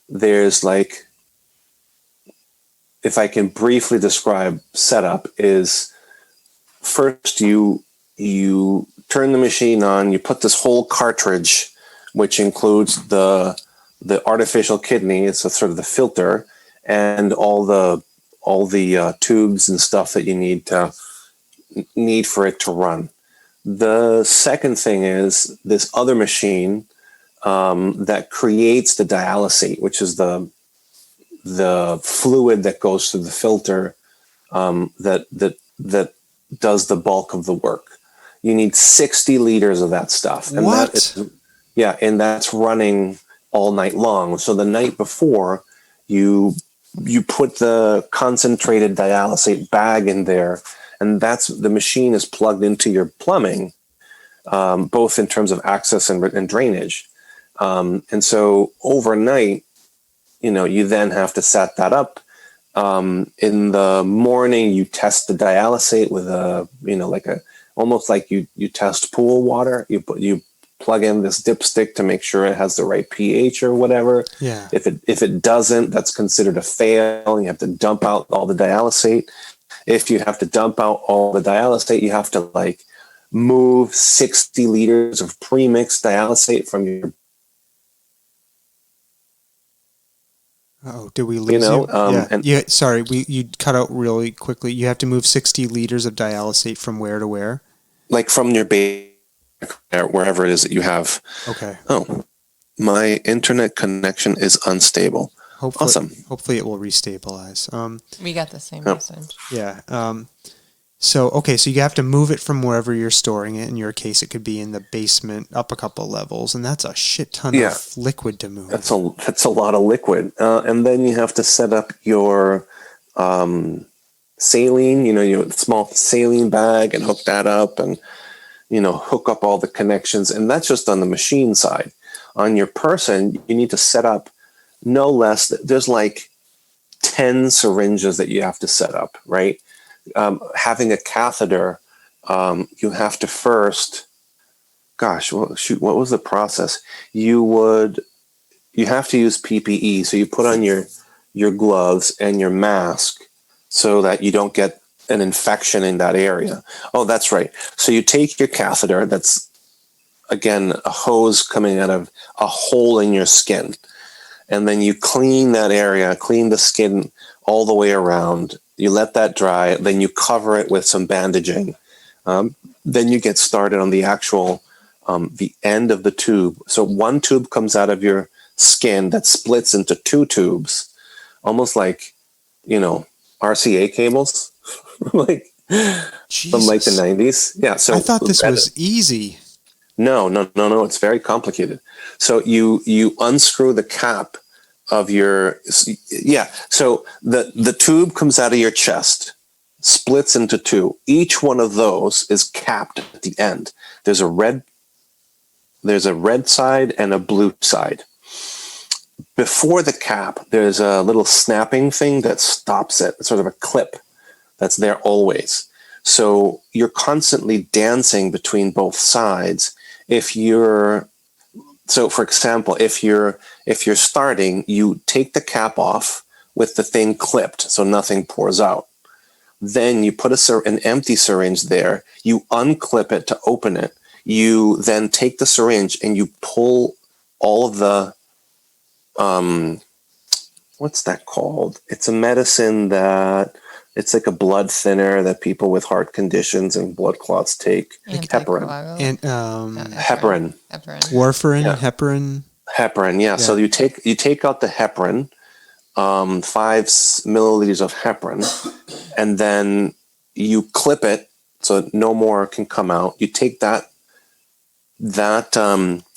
there's like, if I can briefly describe setup, is first you turn the machine on, you put this whole cartridge, which includes the artificial kidney, it's a sort of the filter, and all the tubes and stuff that you need for it to run. The second thing is this other machine that creates the dialysate, which is the fluid that goes through the filter that does the bulk of the work. You need 60 liters of that stuff. And what? And that's running all night long. So the night before, you put the concentrated dialysate bag in there, and the machine is plugged into your plumbing, both in terms of access and drainage. And so overnight, you then have to set that up. In the morning, you test the dialysate with almost like you test pool water. You plug in this dipstick to make sure it has the right pH or whatever. Yeah. If it doesn't, that's considered a fail. You have to dump out all the dialysate. If you have to dump out all the dialysate, you have to move 60 liters of pre-mixed dialysate from your. Oh, did we lose you? Sorry, you cut out really quickly. You have to move 60 liters of dialysate from where to where? Like from your base, wherever it is that you have. Okay. Oh, my internet connection is unstable. Awesome. Hopefully it will restabilize. We got the same message. Yeah. So you have to move it from wherever you're storing it. In your case, it could be in the basement up a couple levels, and that's a shit ton of liquid to move. That's a lot of liquid. And then you have to set up your saline, your small saline bag, and hook that up, and hook up all the connections. And that's just on the machine side. On your person, you need to set up no less. There's 10 syringes that you have to set up, right? Having a catheter, you have to first, what was the process? You have to use PPE. So you put on your gloves and your mask so that you don't get an infection in that area. Oh, that's right. So you take your catheter, that's again a hose coming out of a hole in your skin. And then you clean that area, clean the skin all the way around. You let that dry, then you cover it with some bandaging. Then you get started on the actual, the end of the tube. So one tube comes out of your skin that splits into two tubes, almost like, RCA cables, from the 90s. Yeah. So I thought this was easy. No. It's very complicated. So you unscrew the cap of your, so the tube comes out of your chest, splits into two. Each one of those is capped at the end. There's a red side and a blue side. Before the cap, there's a little snapping thing that stops it. It's sort of a clip that's there always. So you're constantly dancing between both sides. So for example, if you're starting, you take the cap off with the thing clipped so nothing pours out. Then you put an empty syringe there. You unclip it to open it. You then take the syringe and you pull all of the, what's that called? It's a medicine that, it's like a blood thinner that people with heart conditions and blood clots take. Heparin. And Heparin. warfarin, Yeah. heparin. Heparin, yeah. So you take out the heparin, 5 milliliters of heparin, and then you clip it so no more can come out. You take that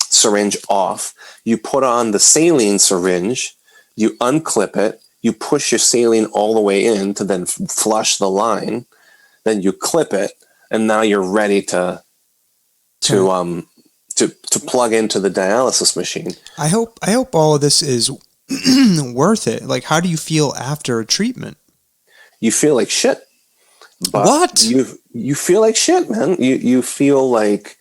syringe off. You put on the saline syringe. You unclip it. You push your saline all the way in to then flush the line. Then you clip it, and now you're ready to plug into the dialysis machine. I hope all of this is worth it. Like, how do you feel after a treatment? You feel like shit. But What? You feel like shit, man. You feel like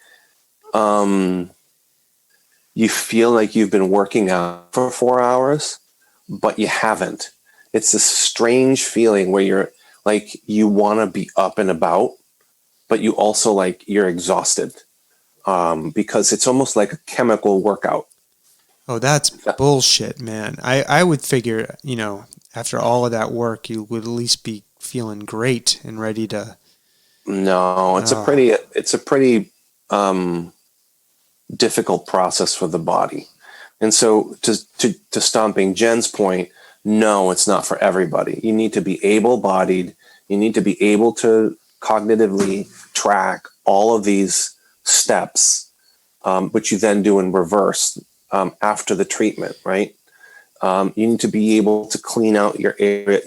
you've been working out for 4 hours, but you haven't. It's this strange feeling where you're like, you want to be up and about, but you also like, you're exhausted, because it's almost like a chemical workout. Oh, that's bullshit, man. I would figure, after all of that work, you would at least be feeling great and ready to. No, it's a pretty difficult process for the body. And so to Stomping Jen's point, no, it's not for everybody. You need to be able-bodied. You need to be able to cognitively track all of these steps, which you then do in reverse after the treatment, right? You need to be able to clean out your area,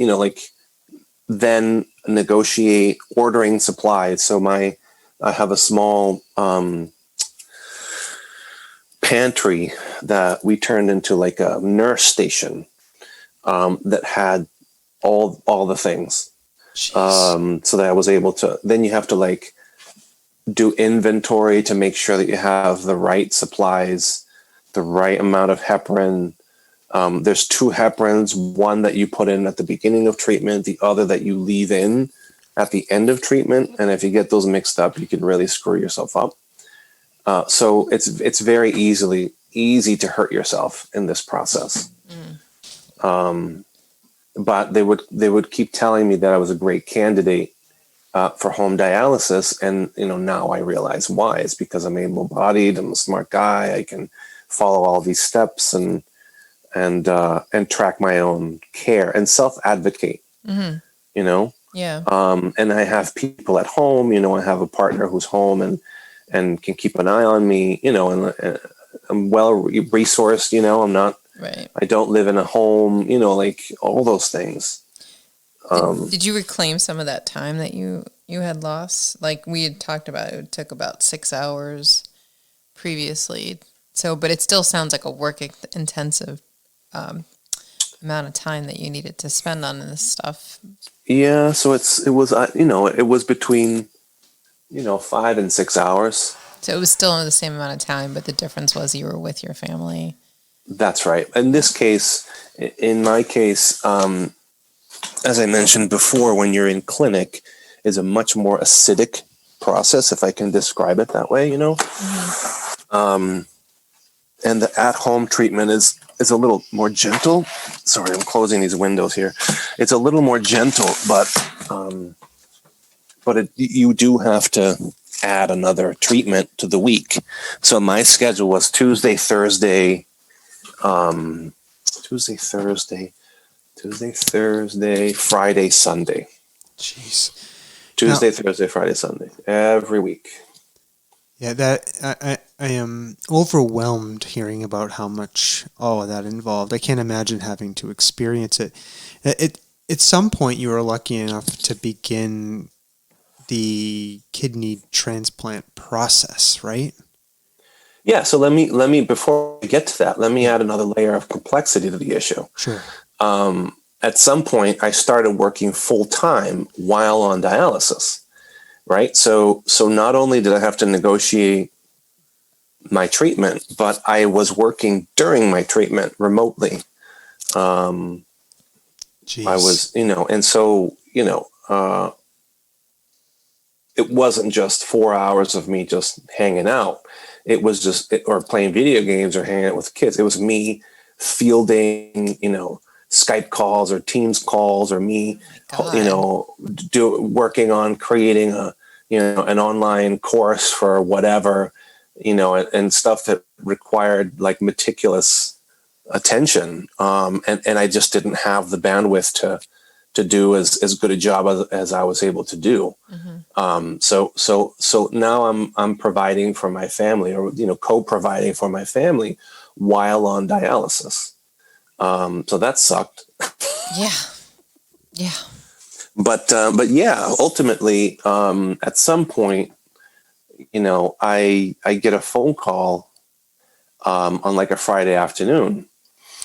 then negotiate ordering supplies. So I have a small pantry that we turned into like a nurse station that had all the things. So that I was able to, then you have to like do inventory to make sure that you have the right supplies, the right amount of heparin. There's 2 heparins, one that you put in at the beginning of treatment, the other that you leave in at the end of treatment. And if you get those mixed up, you can really screw yourself up. So it's very easy to hurt yourself in this process. But they would keep telling me that I was a great candidate for home dialysis. And, now I realize why. It's because I'm able-bodied, I'm a smart guy, I can follow all these steps and track my own care and self-advocate, Yeah. And I have people at home, I have a partner who's home and can keep an eye on me, and I'm well resourced, I'm not, right. I don't live in a home, like all those things. Did you reclaim some of that time that you had lost? Like we had talked about, it took about 6 hours previously. So, but it still sounds like a work-intensive amount of time that you needed to spend on this stuff. Yeah, so it was between 5 and 6 hours. So it was still the same amount of time, but the difference was you were with your family. That's right. In my case, as I mentioned before, when you're in clinic, is a much more acidic process, if I can describe it that way. Mm-hmm. And the at-home treatment is a little more gentle. Sorry, I'm closing these windows here. It's a little more gentle, but you do have to add another treatment to the week. So my schedule was Tuesday, Thursday, Friday, Sunday. Jeez. Tuesday, Thursday, Friday, Sunday, every week. Yeah, that I am overwhelmed hearing about how much all of that involved. I can't imagine having to experience it. At some point, you were lucky enough to begin the kidney transplant process, right? Yeah. So let me before we get to that, let me add another layer of complexity to the issue. Sure. At some point, I started working full time while on dialysis. Right. So not only did I have to negotiate my treatment, but I was working during my treatment remotely. Jeez. I was, and so, it wasn't just 4 hours of me just hanging out. It was just, or playing video games or hanging out with kids. It was me fielding, Skype calls or Teams calls, or me, working on creating an online course for whatever, and stuff that required like meticulous attention. And I just didn't have the bandwidth to do as good a job as I was able to do. Mm-hmm. So now I'm providing for my family, or, co-providing for my family while on dialysis. So that sucked. Yeah. But yeah, ultimately, at some point, I get a phone call, on like a Friday afternoon.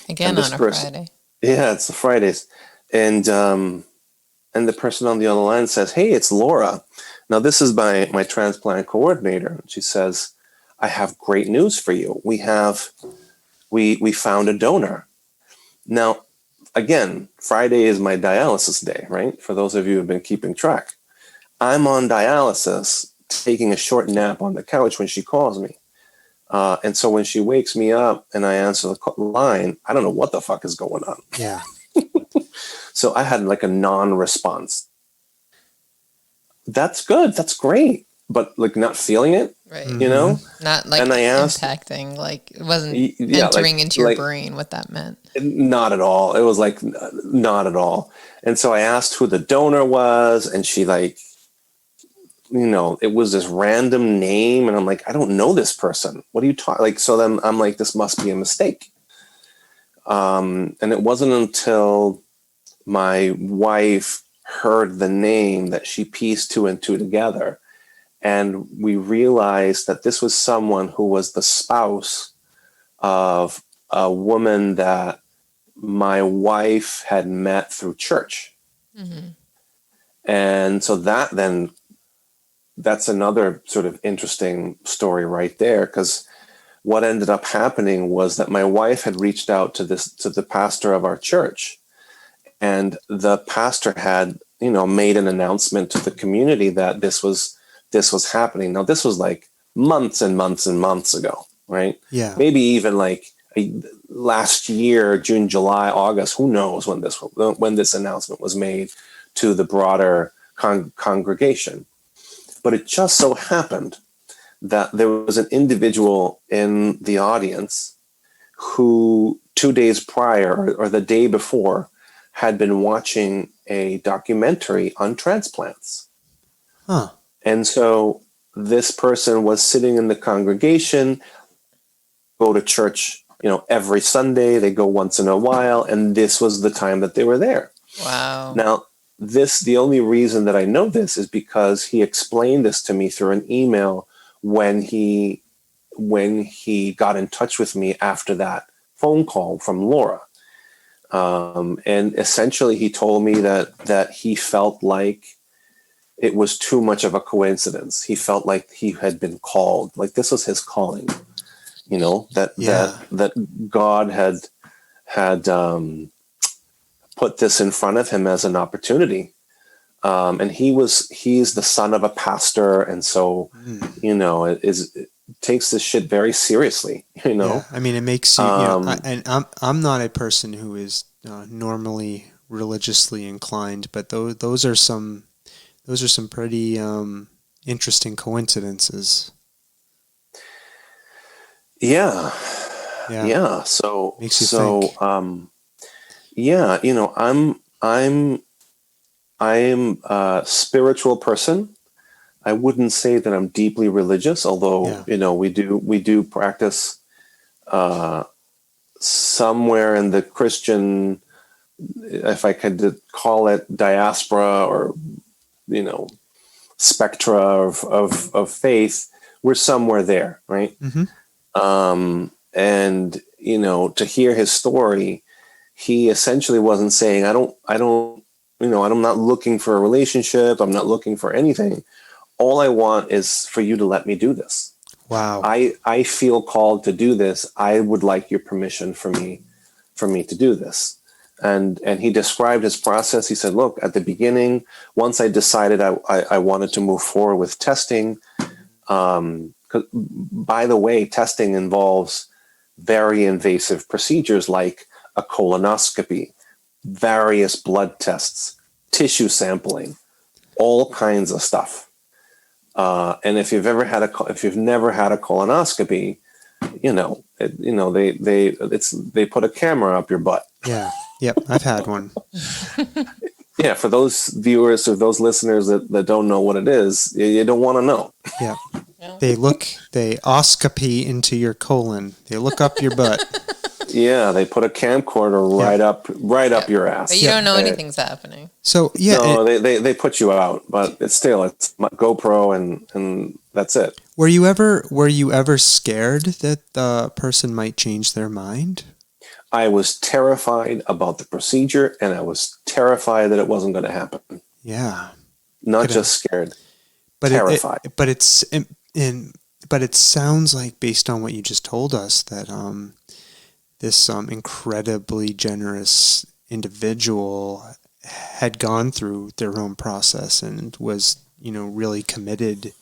Again, on a Friday. Yeah, it's the Fridays. And the person on the other line says, "Hey, it's Laura." Now, this is my transplant coordinator. She says, "I have great news for you. We found a donor." Now, again, Friday is my dialysis day, right? For those of you who have been keeping track. I'm on dialysis, taking a short nap on the couch when she calls me. And so when she wakes me up and I answer the line, I don't know what the fuck is going on. Yeah. So I had like a non-response. That's good. That's great. But like not feeling it, right? Not like, and I asked, impacting, like it wasn't entering into your brain what that meant. Not at all. It was like not at all. And so I asked who the donor was, and she like, it was this random name, and I'm like, I don't know this person. What are you talking? Like, so then I'm like, this must be a mistake. And it wasn't until my wife heard the name that she pieced two and two together. And we realized that this was someone who was the spouse of a woman that my wife had met through church. Mm-hmm. And so that's another sort of interesting story right there, because what ended up happening was that my wife had reached out to the pastor of our church, and the pastor had, made an announcement to the community that this was happening. Now, this was like months and months and months ago, right? Yeah. Maybe even like last year, June, July, August, who knows when this announcement was made to the broader congregation. But it just so happened that there was an individual in the audience who 2 days prior or the day before had been watching a documentary on transplants. Huh. And so this person was sitting in the congregation, go to church, every Sunday. They go once in a while, and this was the time that they were there. Wow. Now, the only reason that I know this is because he explained this to me through an email when he got in touch with me after that phone call from Laura. And essentially he told me that he felt like it was too much of a coincidence. He felt like he had been called, like this was his calling, that God had put this in front of him as an opportunity. And he's the son of a pastor. And so, it takes this shit very seriously, Yeah. I mean, it makes you, and I'm not a person who is normally religiously inclined, but those are some pretty interesting coincidences. Yeah. So makes you think. I am a spiritual person. I wouldn't say that I'm deeply religious, although we do practice somewhere in the Christian, if I could call it, diaspora or spectra of faith. We're somewhere there, right? Mm-hmm. And to hear his story, he essentially wasn't saying, I'm not looking for a relationship. I'm not looking for anything. All I want is for you to let me do this. Wow. I feel called to do this. I would like your permission for me to do this. And he described his process. He said, look, at the beginning, once I decided I wanted to move forward with testing, 'cause, by the way, testing involves very invasive procedures like a colonoscopy, various blood tests, tissue sampling, all kinds of stuff. And if you've never had a colonoscopy, they put a camera up your butt. Yeah. Yep. I've had one. Yeah. For those viewers or those listeners that don't know what it is, you don't want to know. Yeah. They oscopy into your colon. They look up your butt. Yeah. They put a camcorder right up your ass. But you don't know anything's happening. So they put you out, but it's GoPro and that's it. Were you ever scared that the person might change their mind? I was terrified about the procedure, and I was terrified that it wasn't going to happen. Yeah, not just scared, but terrified. But it sounds like, based on what you just told us, that this incredibly generous individual had gone through their own process and was, really committed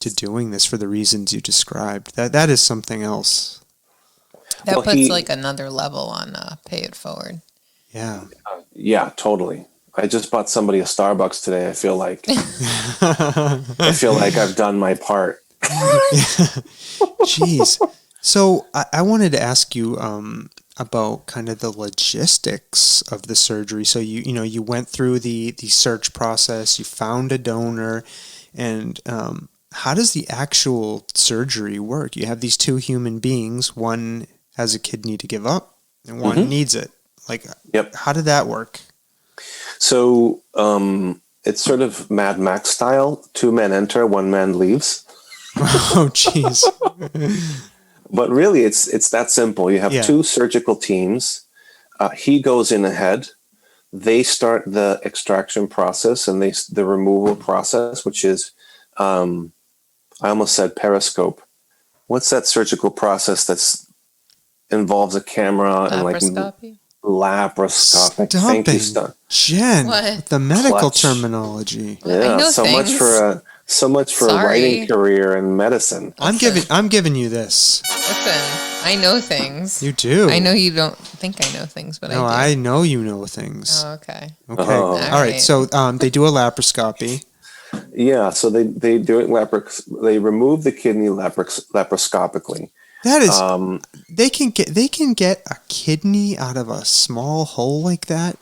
to doing this for the reasons you described. That is something else. That puts like another level on Pay It Forward. Yeah. Yeah, totally. I just bought somebody a Starbucks today. I feel like I've done my part. Jeez. So I wanted to ask you about kind of the logistics of the surgery. So you went through the search process, you found a donor, and how does the actual surgery work? You have these two human beings, one has a kidney to give up and one needs it. How did that work? So it's sort of Mad Max style. 2 men enter, 1 man leaves. Oh, jeez. But really, it's that simple. You have 2 surgical teams. He goes in ahead. They start the extraction process and the removal process, which is, I almost said periscope. What's that surgical process that's involves a camera and laparoscopic? Thank you, Stan. Jen, the medical terminology. Yeah, so much for a writing career in medicine. I'm giving you this. Listen, I know things. You do. I know you don't think I know things, but I do. I know you know things. Oh, okay. Okay. All right. So they do a laparoscopy. Yeah. So they do it they remove the kidney laparoscopically. That is, they can get a kidney out of a small hole like that.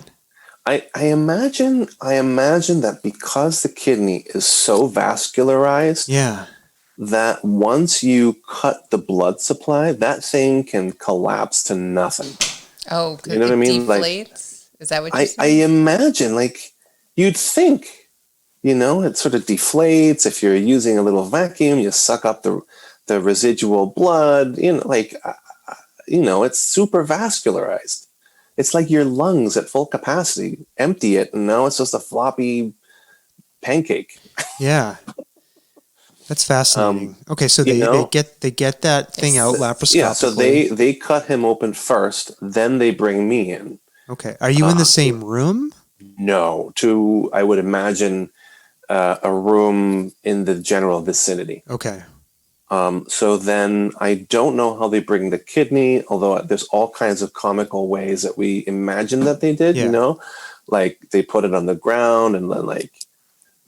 I imagine that because the kidney is so vascularized, that once you cut the blood supply, that thing can collapse to nothing. Oh, you know what I mean? Deflates? Is that what you're saying? I imagine, you'd think, it sort of deflates. If you're using a little vacuum, you suck up the residual blood. It's super vascularized. It's like your lungs at full capacity. Empty it, and now it's just a floppy pancake. Yeah, that's fascinating. Okay, so they get that thing out laparoscopically. Yeah, so they cut him open first, then they bring me in. Okay, are you in the same room? No, I would imagine a room in the general vicinity. Okay. So then I don't know how they bring the kidney, although there's all kinds of comical ways that we imagine that they did, like they put it on the ground and then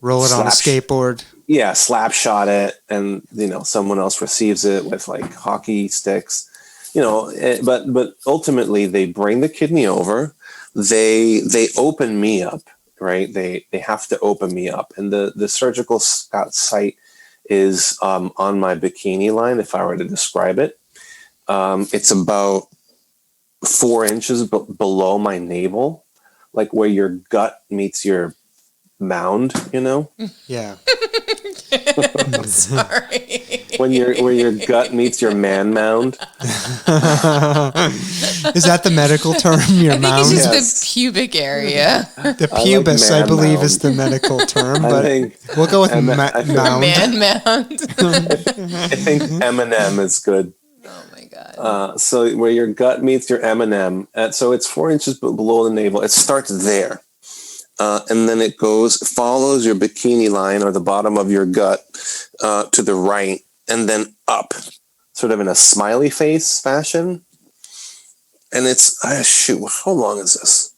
roll it on a skateboard. Yeah. Slap shot it. And, someone else receives it with hockey sticks, but ultimately they bring the kidney over. They open me up, right? They have to open me up, and the surgical site is on my bikini line, if I were to describe it. It's about 4 inches below my navel, like where your gut meets your mound, Yeah. Sorry. Where your gut meets your man mound. Is that the medical term? Your mound? I think it's just the pubic area. The pubis, I believe, is the medical term, but we'll go with mound. Man mound. I think M&M is good. Oh my God. So where your gut meets your M&M, so it's 4 inches below the navel. It starts there. And then it follows your bikini line or the bottom of your gut to the right and then up, sort of in a smiley face fashion. And it's, how long is this?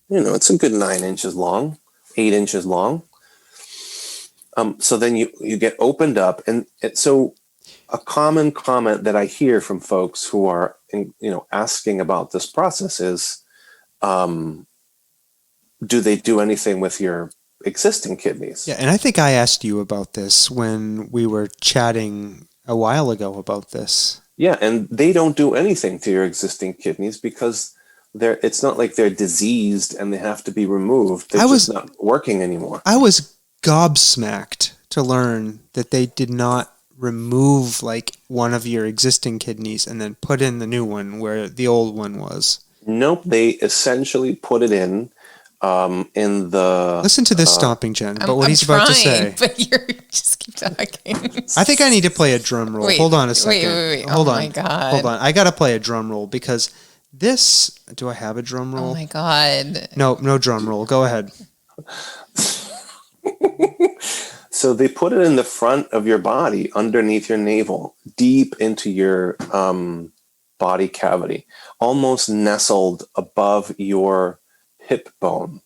It's a good 9 inches long, 8 inches long. So then you get opened up. And so a common comment that I hear from folks who are, asking about this process is, do they do anything with your existing kidneys? Yeah, and I think I asked you about this when we were chatting a while ago about this. Yeah, and they don't do anything to your existing kidneys because it's not like they're diseased and they have to be removed. They're just not working anymore. I was gobsmacked to learn that they did not remove like one of your existing kidneys and then put in the new one where the old one was. Nope, they essentially put it in the... Listen to this stomping, Jen, but what he's about to say. But you just keep talking. I think I need to play a drum roll. Hold on a second. Wait. Hold on. My God. Hold on. I got to play a drum roll because this... Do I have a drum roll? Oh, my God. No drum roll. Go ahead. So they put it in the front of your body, underneath your navel, deep into your body cavity, almost nestled above your hip bone.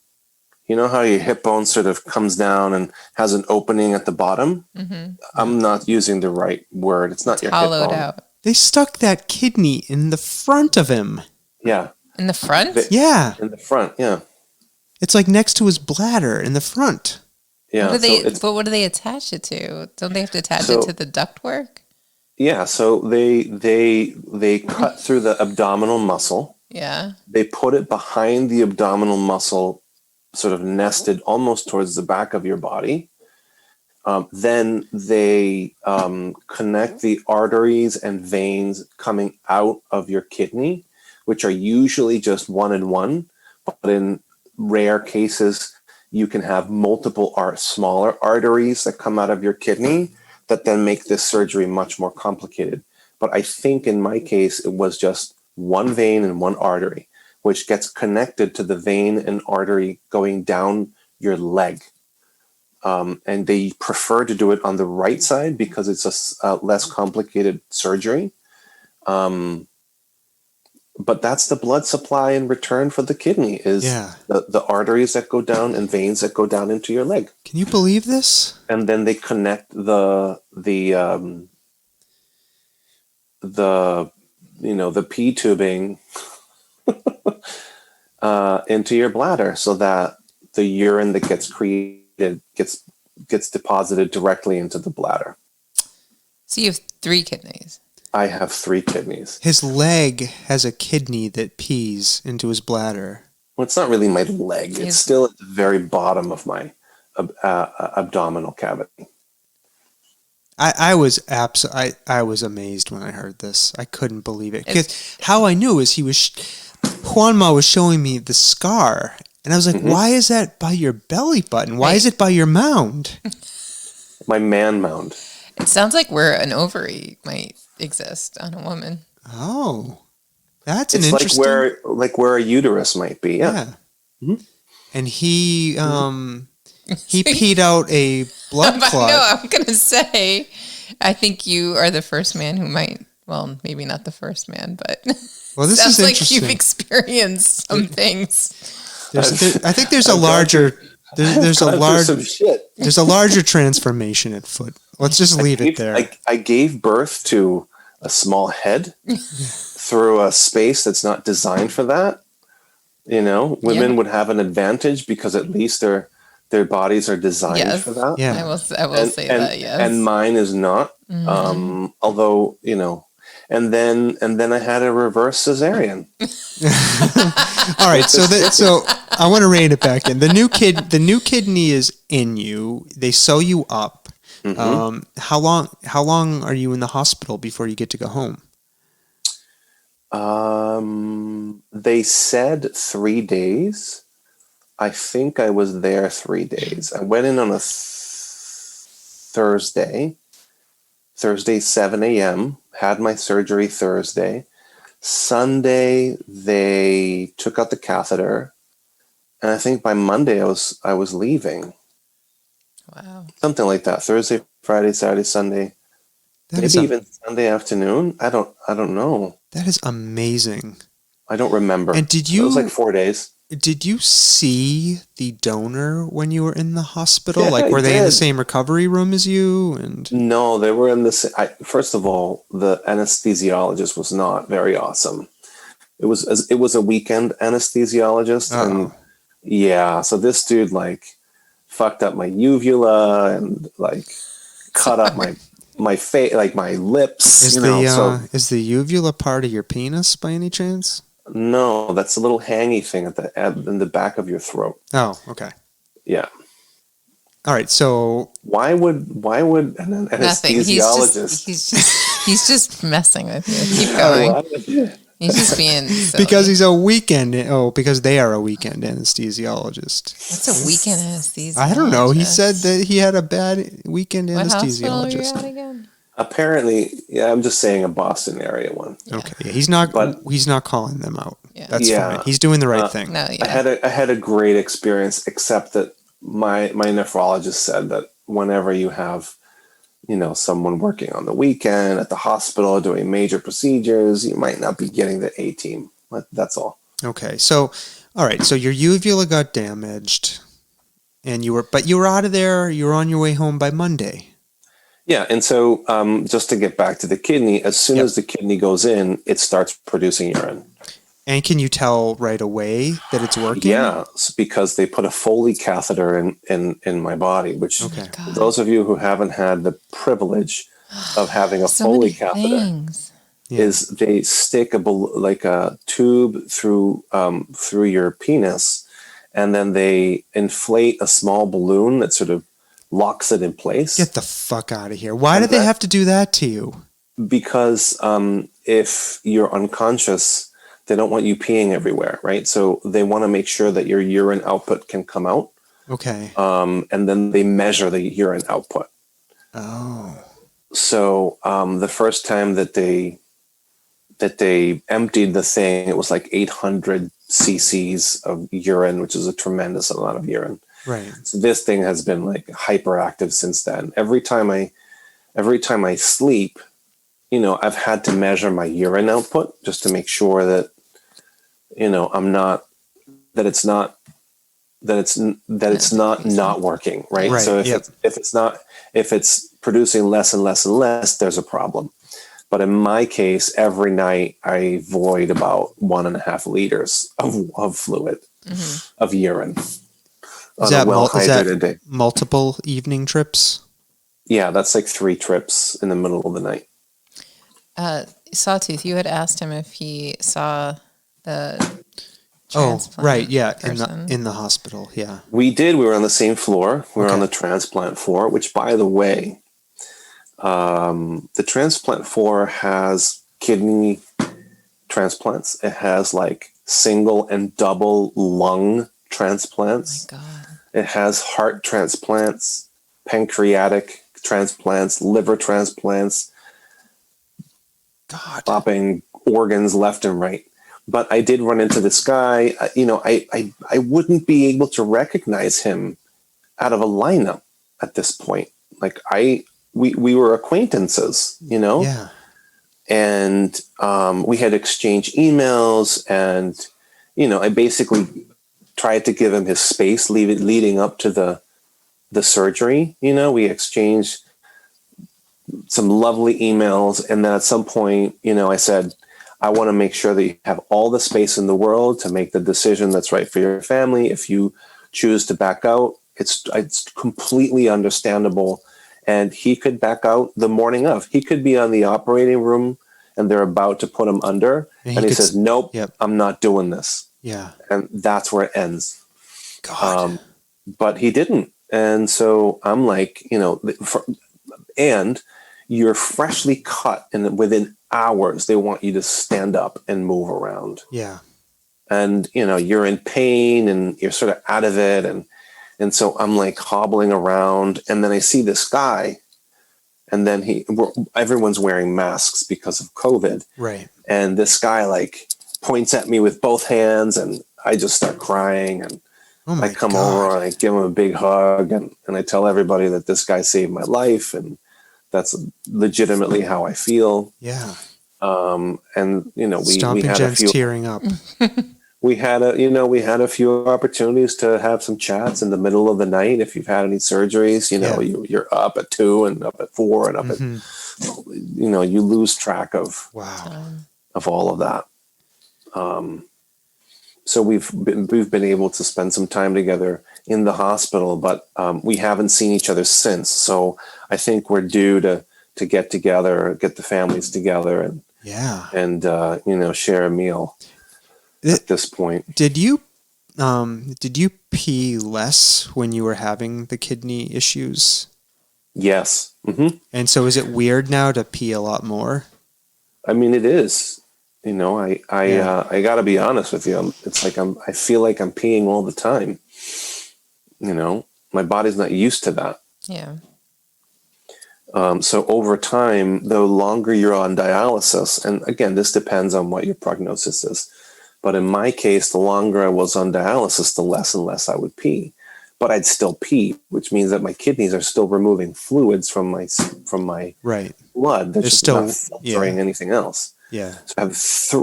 You know how your hip bone sort of comes down and has an opening at the bottom? Mm-hmm. I'm not using the right word. It's not your hip bone. Out. They stuck that kidney in the front of him. Yeah. In the front? Yeah. In the front, yeah. It's like next to his bladder in the front. Yeah. But what do they attach it to? Don't they have to attach it to the ductwork? Yeah, so they cut through the abdominal muscle. Yeah. They put it behind the abdominal muscle, sort of nested almost towards the back of your body. Then they connect the arteries and veins coming out of your kidney, which are usually just one and one, but in rare cases, you can have multiple smaller arteries that come out of your kidney that then make this surgery much more complicated. But I think in my case, it was just one vein and one artery, which gets connected to the vein and artery going down your leg. And they prefer to do it on the right side because it's a less complicated surgery. But that's the blood supply in return for the kidney is the arteries that go down and veins that go down into your leg. Can you believe this? And then they connect the pee tubing into your bladder so that the urine that gets created gets deposited directly into the bladder. So you have 3 kidneys. I have 3 kidneys. His leg has a kidney that pees into his bladder. Well, it's not really my leg. It's still at the very bottom of my abdominal cavity. I was amazed when I heard this. I couldn't believe it. Because how I knew is Juanma was showing me the scar. And I was like, why is that by your belly button? Why is it by your mound? My man mound. It sounds like where an ovary might exist on a woman. Oh, that's it's an interesting... like where a uterus might be. Yeah. Mm-hmm. And he peed out a blood clot. No, I'm gonna say, I think you are the first man who might. Well, maybe not the first man, but well, this sounds is like interesting. you've experienced some things. I think there's a larger. There's a larger transformation at foot. Let's just leave it there. I gave birth to a small head through a space that's not designed for that. Women would have an advantage because at least their bodies are designed for that. Yeah, I will say that. Yes, and mine is not. Mm-hmm. Although and then I had a reverse cesarean. All right, so I want to rein it back in. The new kidney is in you. They sew you up. Mm-hmm. How long are you in the hospital before you get to go home? They said 3 days. I think I was there 3 days. I went in on a Thursday. Thursday, 7 a.m., had my surgery Thursday. Sunday, they took out the catheter. And I think by Monday, I was leaving. Wow. Something like that. Thursday, Friday, Saturday, Sunday. Maybe even Sunday afternoon. I don't know. That is amazing. I don't remember. And it was like 4 days. Did you see the donor when you were in the hospital? Yeah, like, were they in the did. same recovery room as you? And no, they were in the. First of all, the anesthesiologist was not very awesome. It was a weekend anesthesiologist, and yeah, so this dude like fucked up my uvula and like cut up my face, like my lips. Is is the uvula part of your penis by any chance? No, that's a little hangy thing in the back of your throat. Oh, okay. Yeah. All right. So why would an anesthesiologist? He's just messing with you. Keep going. He's just being silly. Because he's a weekend. Oh, because they are a weekend anesthesiologist. What's a weekend anesthesiologist? I don't know. He said that he had a bad weekend what anesthesiologist. What hospital are you at again? Apparently, yeah. I'm just saying a Boston area one. Yeah. Okay. Yeah, he's not calling them out. Yeah. That's fine. He's doing the right thing. No, yeah. I had a great experience, except that my nephrologist said that whenever you have, someone working on the weekend at the hospital doing major procedures, you might not be getting the A team. That's all. Okay. So, all right. So your uvula got damaged, and you were out of there. You were on your way home by Monday. Yeah, and so just to get back to the kidney, as soon as the kidney goes in, it starts producing urine. And can you tell right away that it's working? Yeah, because they put a Foley catheter in my body, which for those of you who haven't had the privilege of having a Foley catheter, is they stick a tube through your penis, and then they inflate a small balloon that sort of locks it in place. Get the fuck out of here. Why did they have to do that to you? Because if you're unconscious, they don't want you peeing everywhere, right? So they want to make sure that your urine output can come out. Okay. And then they measure the urine output. Oh. So the first time that they emptied the thing, it was like 800 cc's of urine, which is a tremendous amount of urine. Right. So this thing has been like hyperactive since then. Every time I sleep, I've had to measure my urine output just to make sure that, it's not working. Right. So if it's producing less and less and less, there's a problem. But in my case, every night I void about 1.5 liters of fluid, of urine. Is that multiple evening trips? Yeah, that's like 3 trips in the middle of the night. Sawtooth, you had asked him if he saw the transplant person. in the hospital, yeah. We did. We were on the same floor. We were on the transplant floor, which, by the way, the transplant floor has kidney transplants. It has like single and double lung transplants. Oh my God. It has heart transplants, pancreatic transplants, liver transplants, popping organs left and right. But I did run into this guy. I wouldn't be able to recognize him out of a lineup at this point. Like we were acquaintances, Yeah. And we had exchanged emails, and I basically tried to give him his space leading up to the surgery. We exchanged some lovely emails, and then at some point, I said, I want to make sure that you have all the space in the world to make the decision that's right for your family. If you choose to back out, it's completely understandable. And he could back out the morning of. He could be on the operating room and they're about to put him under. And he says, nope, I'm not doing this. Yeah. And that's where it ends. God. But he didn't. And so I'm like, and you're freshly cut, and within hours, they want you to stand up and move around. Yeah. And, you're in pain and you're sort of out of it. And so I'm like hobbling around, and then I see this guy, And then everyone's wearing masks because of COVID. Right. And this guy like points at me with both hands, and I just start crying. And I come over and I give him a big hug, and I tell everybody that this guy saved my life, and that's legitimately how I feel. Yeah. And we Stomping had Jen's tearing up. we had a few opportunities to have some chats in the middle of the night. If you've had any surgeries, you're up at 2 and up at 4 and up at, you lose track of all of that. So we've been able to spend some time together in the hospital, but we haven't seen each other since. So I think we're due to get together, get the families together, and share a meal at this point. Did you pee less when you were having the kidney issues? Yes. Mm-hmm. And so is it weird now to pee a lot more? I mean, it is. I got to be honest with you. It's like I feel like I'm peeing all the time. My body's not used to that. Yeah. So over time, the longer you're on dialysis, and again, this depends on what your prognosis is. But in my case, the longer I was on dialysis, the less and less I would pee. But I'd still pee, which means that my kidneys are still removing fluids from my blood. They're just not filtering anything else. Yeah. So I have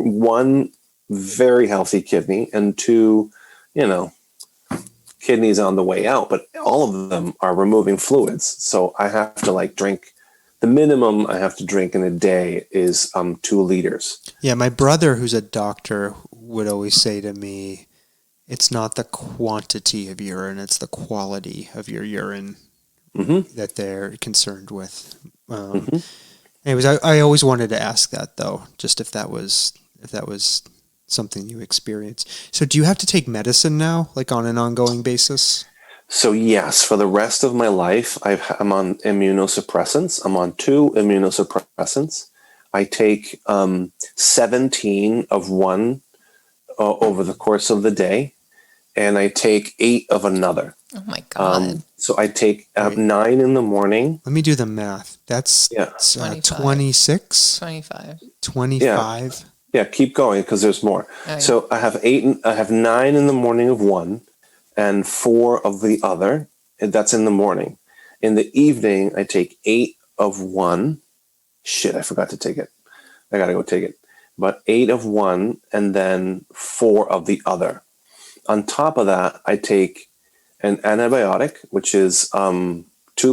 one very healthy kidney and 2, kidneys on the way out, but all of them are removing fluids. So I have to drink. The minimum I have to drink in a day is 2 liters. Yeah, my brother, who's a doctor, would always say to me, it's not the quantity of urine, it's the quality of your urine that they're concerned with. Anyways, I always wanted to ask that, though, just if that was something you experienced. So do you have to take medicine now, like on an ongoing basis? So yes, for the rest of my life, I'm on immunosuppressants. I'm on 2 immunosuppressants. I take 17 of one over the course of the day, and I take 8 of another. Oh my God. So I take 9 in the morning. Let me do the math. That's 26? 25. 25? Yeah, keep going because there's more. Oh, yeah. So I have 9 in the morning of one and 4 of the other. And that's in the morning. In the evening, I take 8 of one. Shit, I forgot to take it. I got to go take it. But 8 of one and then 4 of the other. On top of that, I take an antibiotic, which is 2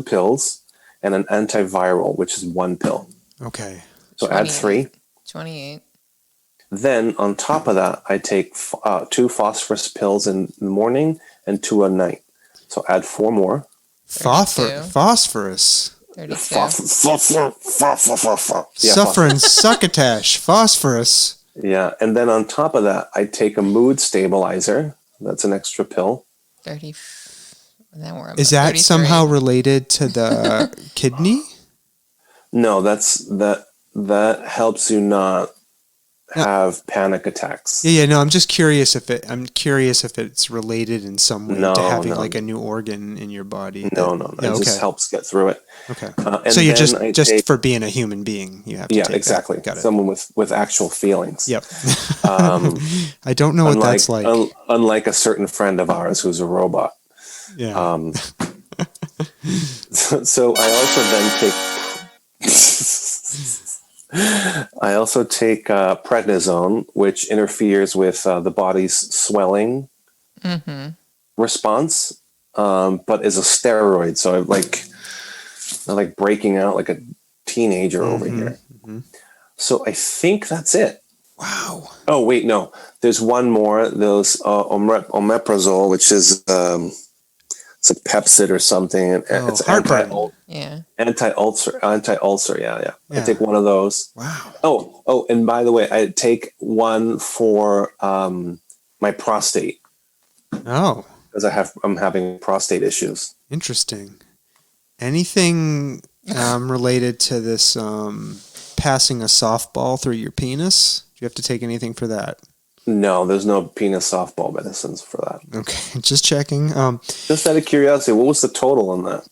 pills, and an antiviral, which is 1 pill. Okay. So add 3. 28. Then on top of that, I take 2 phosphorus pills in the morning and 2 at night. So add 4 more. Phosphorus. 32. Suffering succotash. Phosphorus. Yeah. And then on top of that, I take a mood stabilizer. That's an extra pill. 30. Is that 33. Somehow related to the kidney? No, that helps you not have panic attacks. Yeah, no, I'm just curious if it's related in some way to having like a new organ in your body. No. It just helps get through it. Okay. So you just for being a human being, you have to take exactly. Got it. Someone with actual feelings. Yep. I don't know what that's like. Unlike a certain friend of ours who's a robot. Yeah. So I also then take prednisone, which interferes with the body's swelling response, but is a steroid. So I'm like breaking out like a teenager over here. Mm-hmm. So I think that's it. Wow. Oh, wait, no. There's one more. Those omeprazole, which is it's like Pepsid or something. It's anti-ulcer. Yeah. I take one of those. Wow. Oh, and by the way, I take one for my prostate. Oh. Because I'm having prostate issues. Interesting. Anything related to this passing a softball through your penis? Do you have to take anything for that? No, there's no penis softball medicines for that. Okay, just checking. Just out of curiosity, what was the total on that?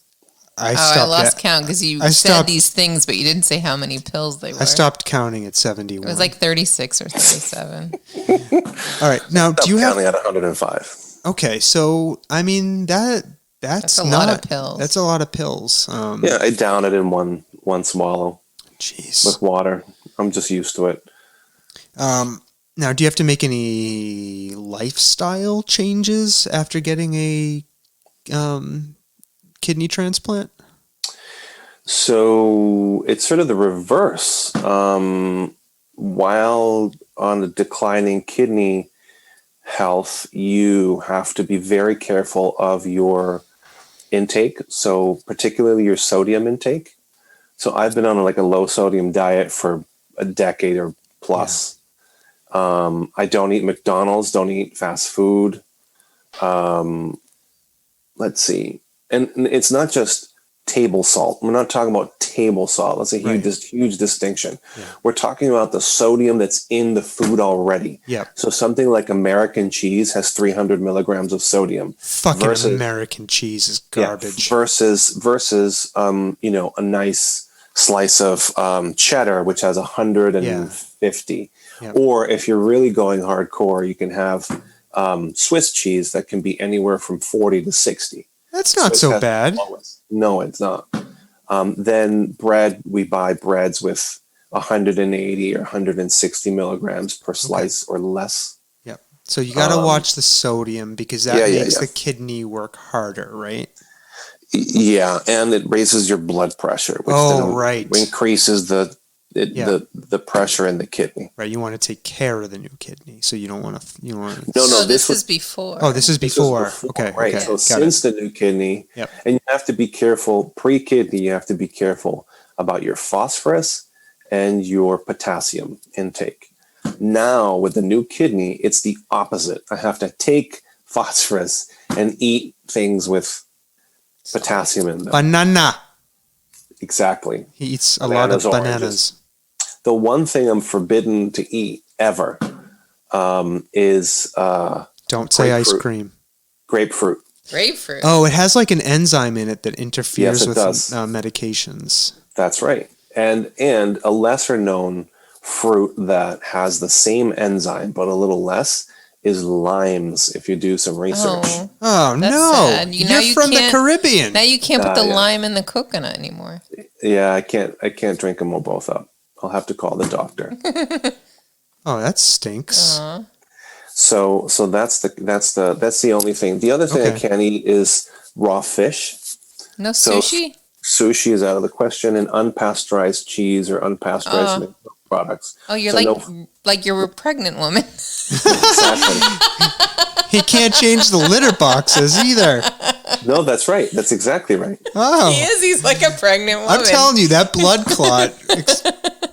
I lost count because you said these things, but you didn't say how many pills they were. I stopped counting at 71. It was like 36 or 37. All right. Now, do you have... counting at 105. Okay, so, I mean, that's a lot of pills. That's a lot of pills. Yeah, I down it in one swallow. Jeez. With water. I'm just used to it. Now, do you have to make any lifestyle changes after getting a kidney transplant? So it's sort of the reverse. While on the declining kidney health, you have to be very careful of your intake. So particularly your sodium intake. So I've been on a low sodium diet for a decade or plus. Yeah. I don't eat McDonald's, don't eat fast food. Let's see. And it's not just table salt. We're not talking about table salt. That's a huge distinction. Yeah. We're talking about the sodium that's in the food already. Yeah. So something like American cheese has 300 milligrams of sodium. Fucking American cheese is garbage. Yeah, versus a nice slice of cheddar, which has 150. Yeah. Or if you're really going hardcore, you can have Swiss cheese that can be anywhere from 40 to 60. That's not so bad. No, it's not. Then bread, we buy breads with 180 or 160 milligrams per slice or less. Yep. So you got to watch the sodium because that makes the kidney work harder, right? Yeah, and it raises your blood pressure, which increases the pressure in the kidney. Right, you want to take care of the new kidney, so you don't want to. No, this is before. Oh, this is before. Okay, right. Okay. So since the new kidney, and you have to be careful pre-kidney. You have to be careful about your phosphorus and your potassium intake. Now with the new kidney, it's the opposite. I have to take phosphorus and eat things with potassium in them. Banana. Exactly. He eats a lot of bananas. Oranges. The one thing I'm forbidden to eat ever is don't say ice cream. Grapefruit. Oh, it has an enzyme in it that interferes with medications. That's right. And a lesser known fruit that has the same enzyme but a little less is limes, if you do some research. Oh no. Sad. You're from the Caribbean. Now you can't put the lime in the coconut anymore. Yeah, I can't drink them all both up. I'll have to call the doctor. Oh, that stinks. So that's the only thing. The other thing I can't eat is raw fish. No sushi? Sushi is out of the question, and unpasteurized cheese or unpasteurized milk products. Oh, you're like you're a pregnant woman. Exactly. He can't change the litter boxes either. No, that's right. That's exactly right. Oh, he is. He's like a pregnant woman. I'm telling you, that blood clot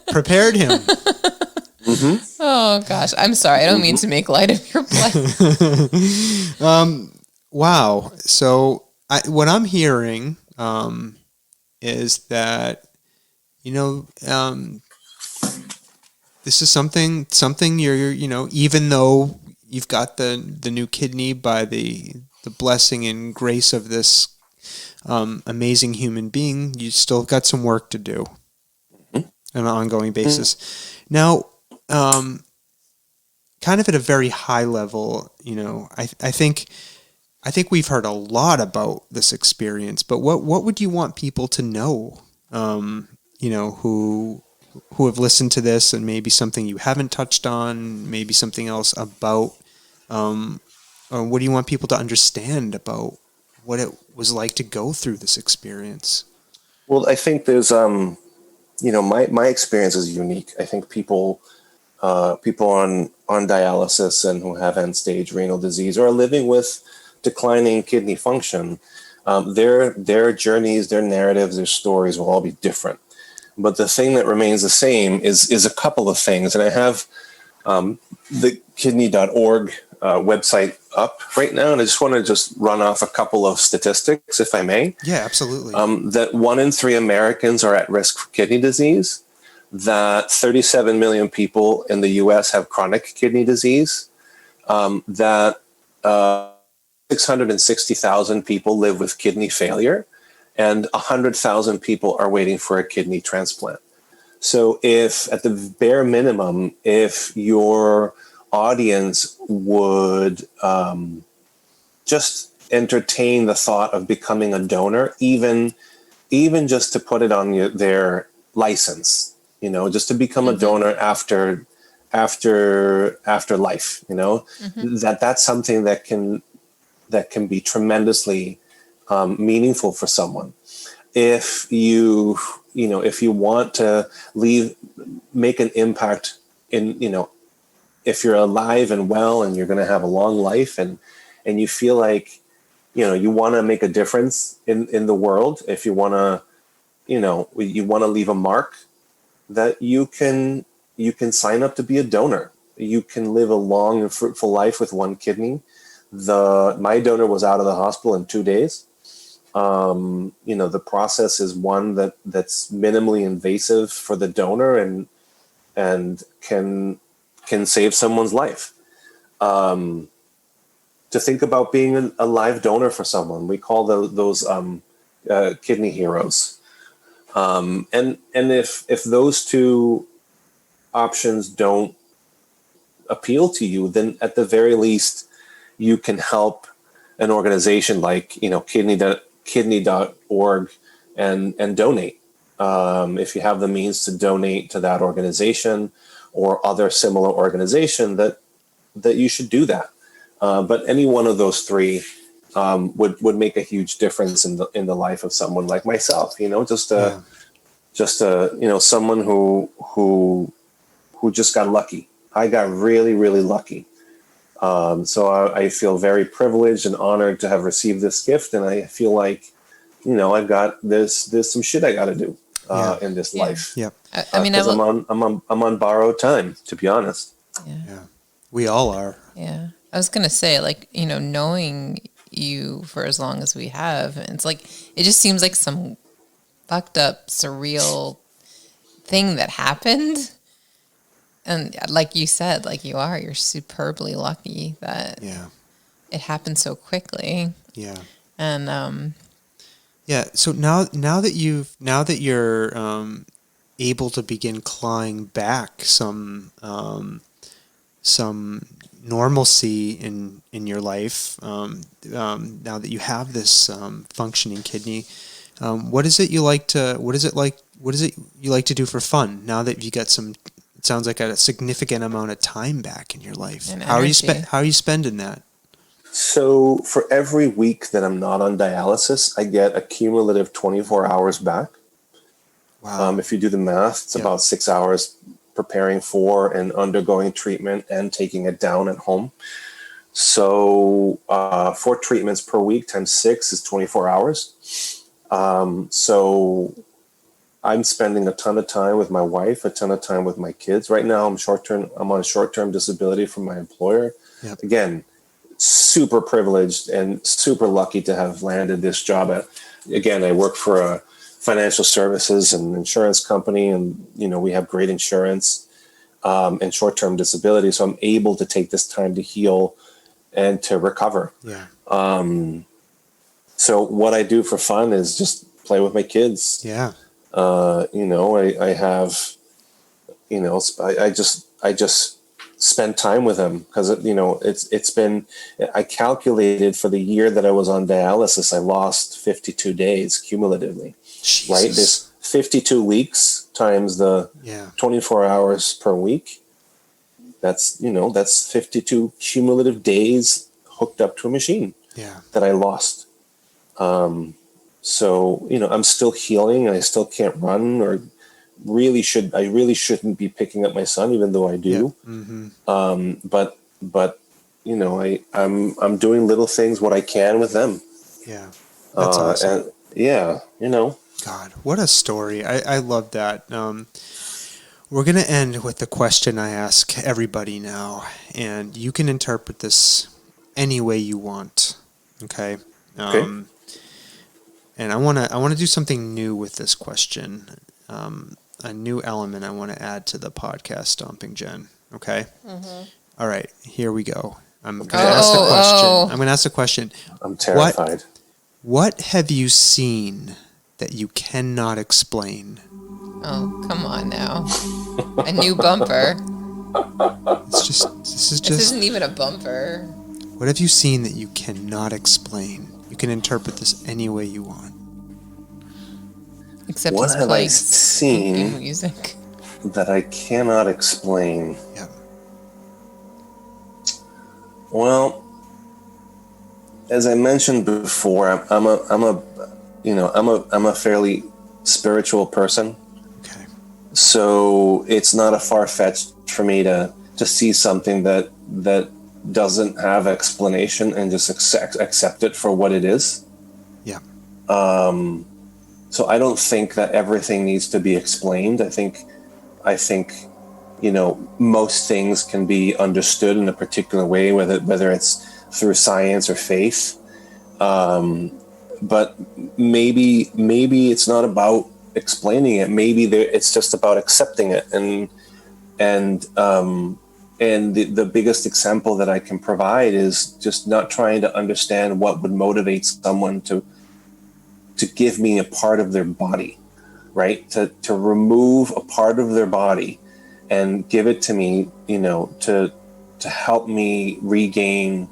prepared him. Mm-hmm. Oh gosh, I'm sorry. I don't mean to make light of your plight. Wow. So what I'm hearing is that this is something you're even though you've got the new kidney by the blessing and grace of this amazing human being, you still got some work to do on an ongoing basis. Now, kind of at a very high level, I think we've heard a lot about this experience, but what would you want people to know, who have listened to this, and maybe something you haven't touched on, maybe something else about, or what do you want people to understand about what it was like to go through this experience? Well, I think there's, my experience is unique. I think people on dialysis and who have end-stage renal disease or are living with declining kidney function, their journeys, their narratives, their stories will all be different. But the thing that remains the same is a couple of things. And I have the kidney.org website up right now, and I just want to run off a couple of statistics, if I may. Yeah, absolutely. That 1 in 3 Americans are at risk for kidney disease, that 37 million people in the U.S. have chronic kidney disease, that 660,000 people live with kidney failure, and 100,000 people are waiting for a kidney transplant. So if, at the bare minimum, if your audience would just entertain the thought of becoming a donor, even just to put it on their license, just to become a donor after life, that's something that can be tremendously meaningful for someone. If you want to make an impact if you're alive and well and you're going to have a long life and you feel like, you want to make a difference in the world, if you want to, you want to leave a mark, that you can sign up to be a donor. You can live a long and fruitful life with one kidney. My donor was out of the hospital in 2 days. The process is one that's minimally invasive for the donor and can save someone's life. To think about being a live donor for someone, we call those kidney heroes. And if those two options don't appeal to you, then at the very least, you can help an organization like kidney.org and donate. If you have the means to donate to that organization or other similar organization, that you should do that. But any one of those three would make a huge difference in the life of someone like myself. Someone who just got lucky. I got really, really lucky. So I feel very privileged and honored to have received this gift, and I feel like, I've got there's some shit I got to do in this life. Yeah. Because I'm on borrowed time, to be honest. Yeah. We all are. Yeah. I was going to say, knowing you for as long as we have, it's it just seems like some fucked up, surreal thing that happened. And like you said, you're superbly lucky that it happened so quickly. Yeah. And, so now that you're able to begin clawing back some normalcy in your life, now that you have this functioning kidney, what is it you like to do for fun now that you got it sounds like a significant amount of time back in your life? How are you spending that? So for every week that I'm not on dialysis, I get a cumulative 24 hours back. Wow. If you do the math, it's about 6 hours preparing for and undergoing treatment and taking it down at home. So 4 treatments per week times 6 is 24 hours. So I'm spending a ton of time with my wife, a ton of time with my kids. Right now, I'm on short-term disability from my employer. Yep. Again, super privileged and super lucky to have landed this job again, I work for a financial services and insurance company, and we have great insurance and short-term disability, so I'm able to take this time to heal and to recover. Yeah. So what I do for fun is just play with my kids. Yeah. I have, I just spend time with them because it's been, I calculated for the year that I was on dialysis, I lost 52 days cumulatively. Jesus. Right? There's 52 weeks times the 24 hours per week. That's 52 cumulative days hooked up to a machine that I lost. So, I'm still healing and I still can't run or really shouldn't be picking up my son, even though I do. Yeah. Mm-hmm. But I'm doing little things, what I can with them. Yeah. That's awesome. And God, what a story. I love that. We're going to end with the question I ask everybody now, and you can interpret this any way you want. Okay. Okay. And I want to do something new with this question. A new element I want to add to the podcast, Stomping Jen. Okay? Mm-hmm. All right, here we go. I'm going to ask the question. I'm going to ask the question. I'm terrified. What have you seen that you cannot explain? Oh, come on now. A new bumper. This isn't even a bumper. What have you seen that you cannot explain? You can interpret this any way you want. Except what he's have I playing seen music that I cannot explain? Yeah. Well, as I mentioned before, I'm a fairly spiritual person. Okay. So it's not a far-fetched for me to see something that doesn't have explanation and just accept it for what it is. Yeah. So I don't think that everything needs to be explained. I think, most things can be understood in a particular way, whether it's through science or faith. But maybe it's not about explaining it. Maybe it's just about accepting it. And the biggest example that I can provide is just not trying to understand what would motivate someone to give me a part of their body, right? To remove a part of their body and give it to me, to help me regain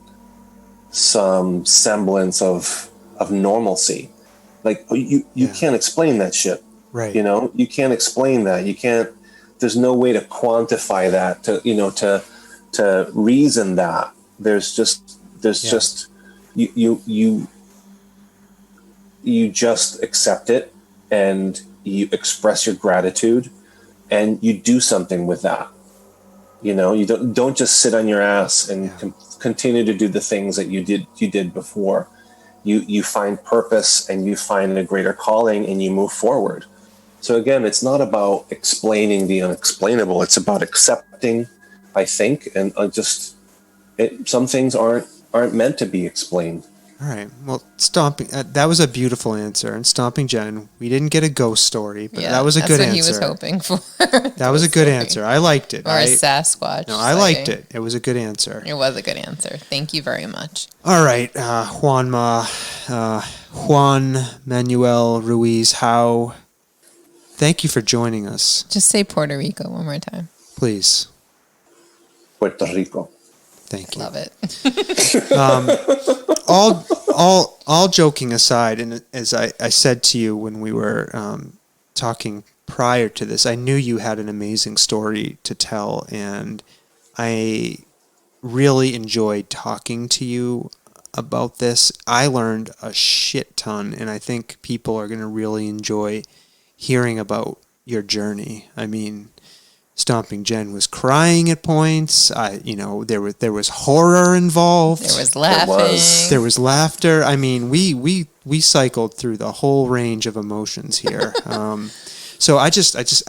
some semblance of normalcy. Like you can't explain that shit. Right. You can't explain that. You can't, there's no way to quantify that, to reason that. There's just you just accept it and you express your gratitude and you do something with that. You don't just sit on your ass and continue to do the things that you did before. You find purpose and you find a greater calling and you move forward. So again, it's not about explaining the unexplainable. It's about accepting, I think, and some things aren't meant to be explained. All right. Well, Stomping, that was a beautiful answer. And Stomping Jen, we didn't get a ghost story, but that was a good answer. That's what he was hoping for. That was a good answer. I liked it. Or a Sasquatch. No, I liked it. It was a good answer. It was a good answer. Thank you very much. All right, Juan Manuel Ruiz-Hau, thank you for joining us. Just say Puerto Rico one more time. Please. Puerto Rico. Thank you. Love it. All joking aside, and as I said to you when we were talking prior to this, I knew you had an amazing story to tell, and I really enjoyed talking to you about this. I learned a shit ton, and I think people are going to really enjoy hearing about your journey. I mean, Stomping Jen was crying at points. There was horror involved. There was laughing. There was laughter. I mean, we cycled through the whole range of emotions here. So I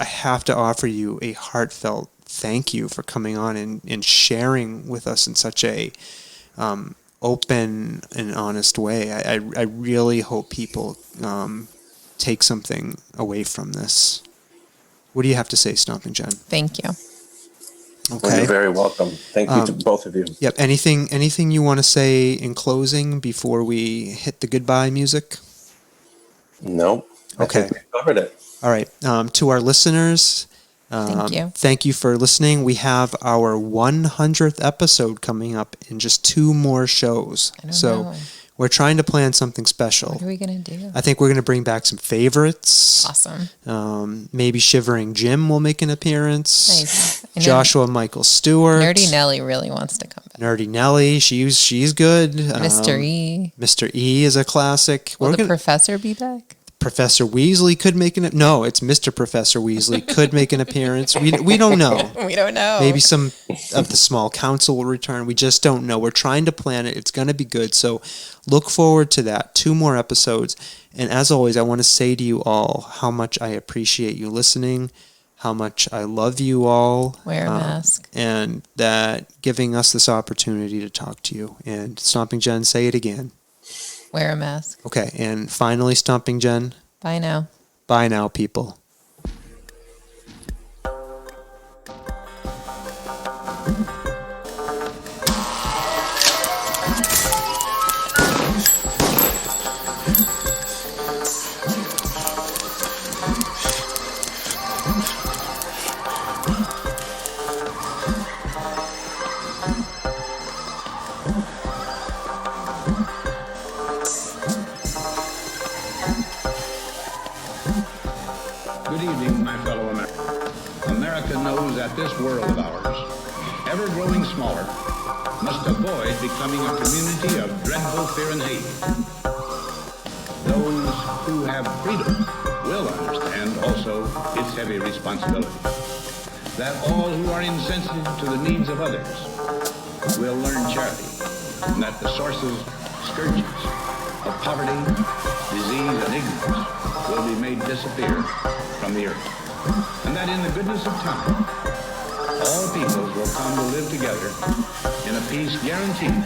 have to offer you a heartfelt thank you for coming on and sharing with us in such a open and honest way. I really hope people take something away from this. What do you have to say, Stomping Jen? Thank you. Okay. Well, you're very welcome. Thank you to both of you. Yep. Anything you want to say in closing before we hit the goodbye music? No. Okay. I think we covered it. All right. To our listeners, thank you for listening. We have our 100th episode coming up in just 2 more shows. I don't know. We're trying to plan something special. What are we going to do? I think we're going to bring back some favorites. Awesome. Maybe Shivering Jim will make an appearance. Nice. Joshua Michael Stewart. Nerdy Nelly really wants to come back. Nerdy Nelly, she's good. Mr. E. Mr. E is a classic. Will the professor be back? Professor Weasley could make no, it's Mr. Professor Weasley could make an appearance. We don't know. We don't know. Maybe some of the small council will return. We just don't know. We're trying to plan it. It's going to be good. So look forward to that. 2 more episodes. And as always, I want to say to you all how much I appreciate you listening, how much I love you all. Wear a mask. And that giving us this opportunity to talk to you. And Stomping Jen, say it again. Wear a mask. Okay, and finally, Stomping Jen. Bye now. Bye now, people. Good evening, my fellow Americans. America knows that this world of ours, ever growing smaller, must avoid becoming a community of dreadful fear and hate. Those who have freedom will understand also its heavy responsibility. That all who are insensitive to the needs of others will learn charity, and that the sources, scourges of poverty, disease, and ignorance will be made disappear from the earth. And that in the goodness of time, all peoples will come to live together in a peace guaranteed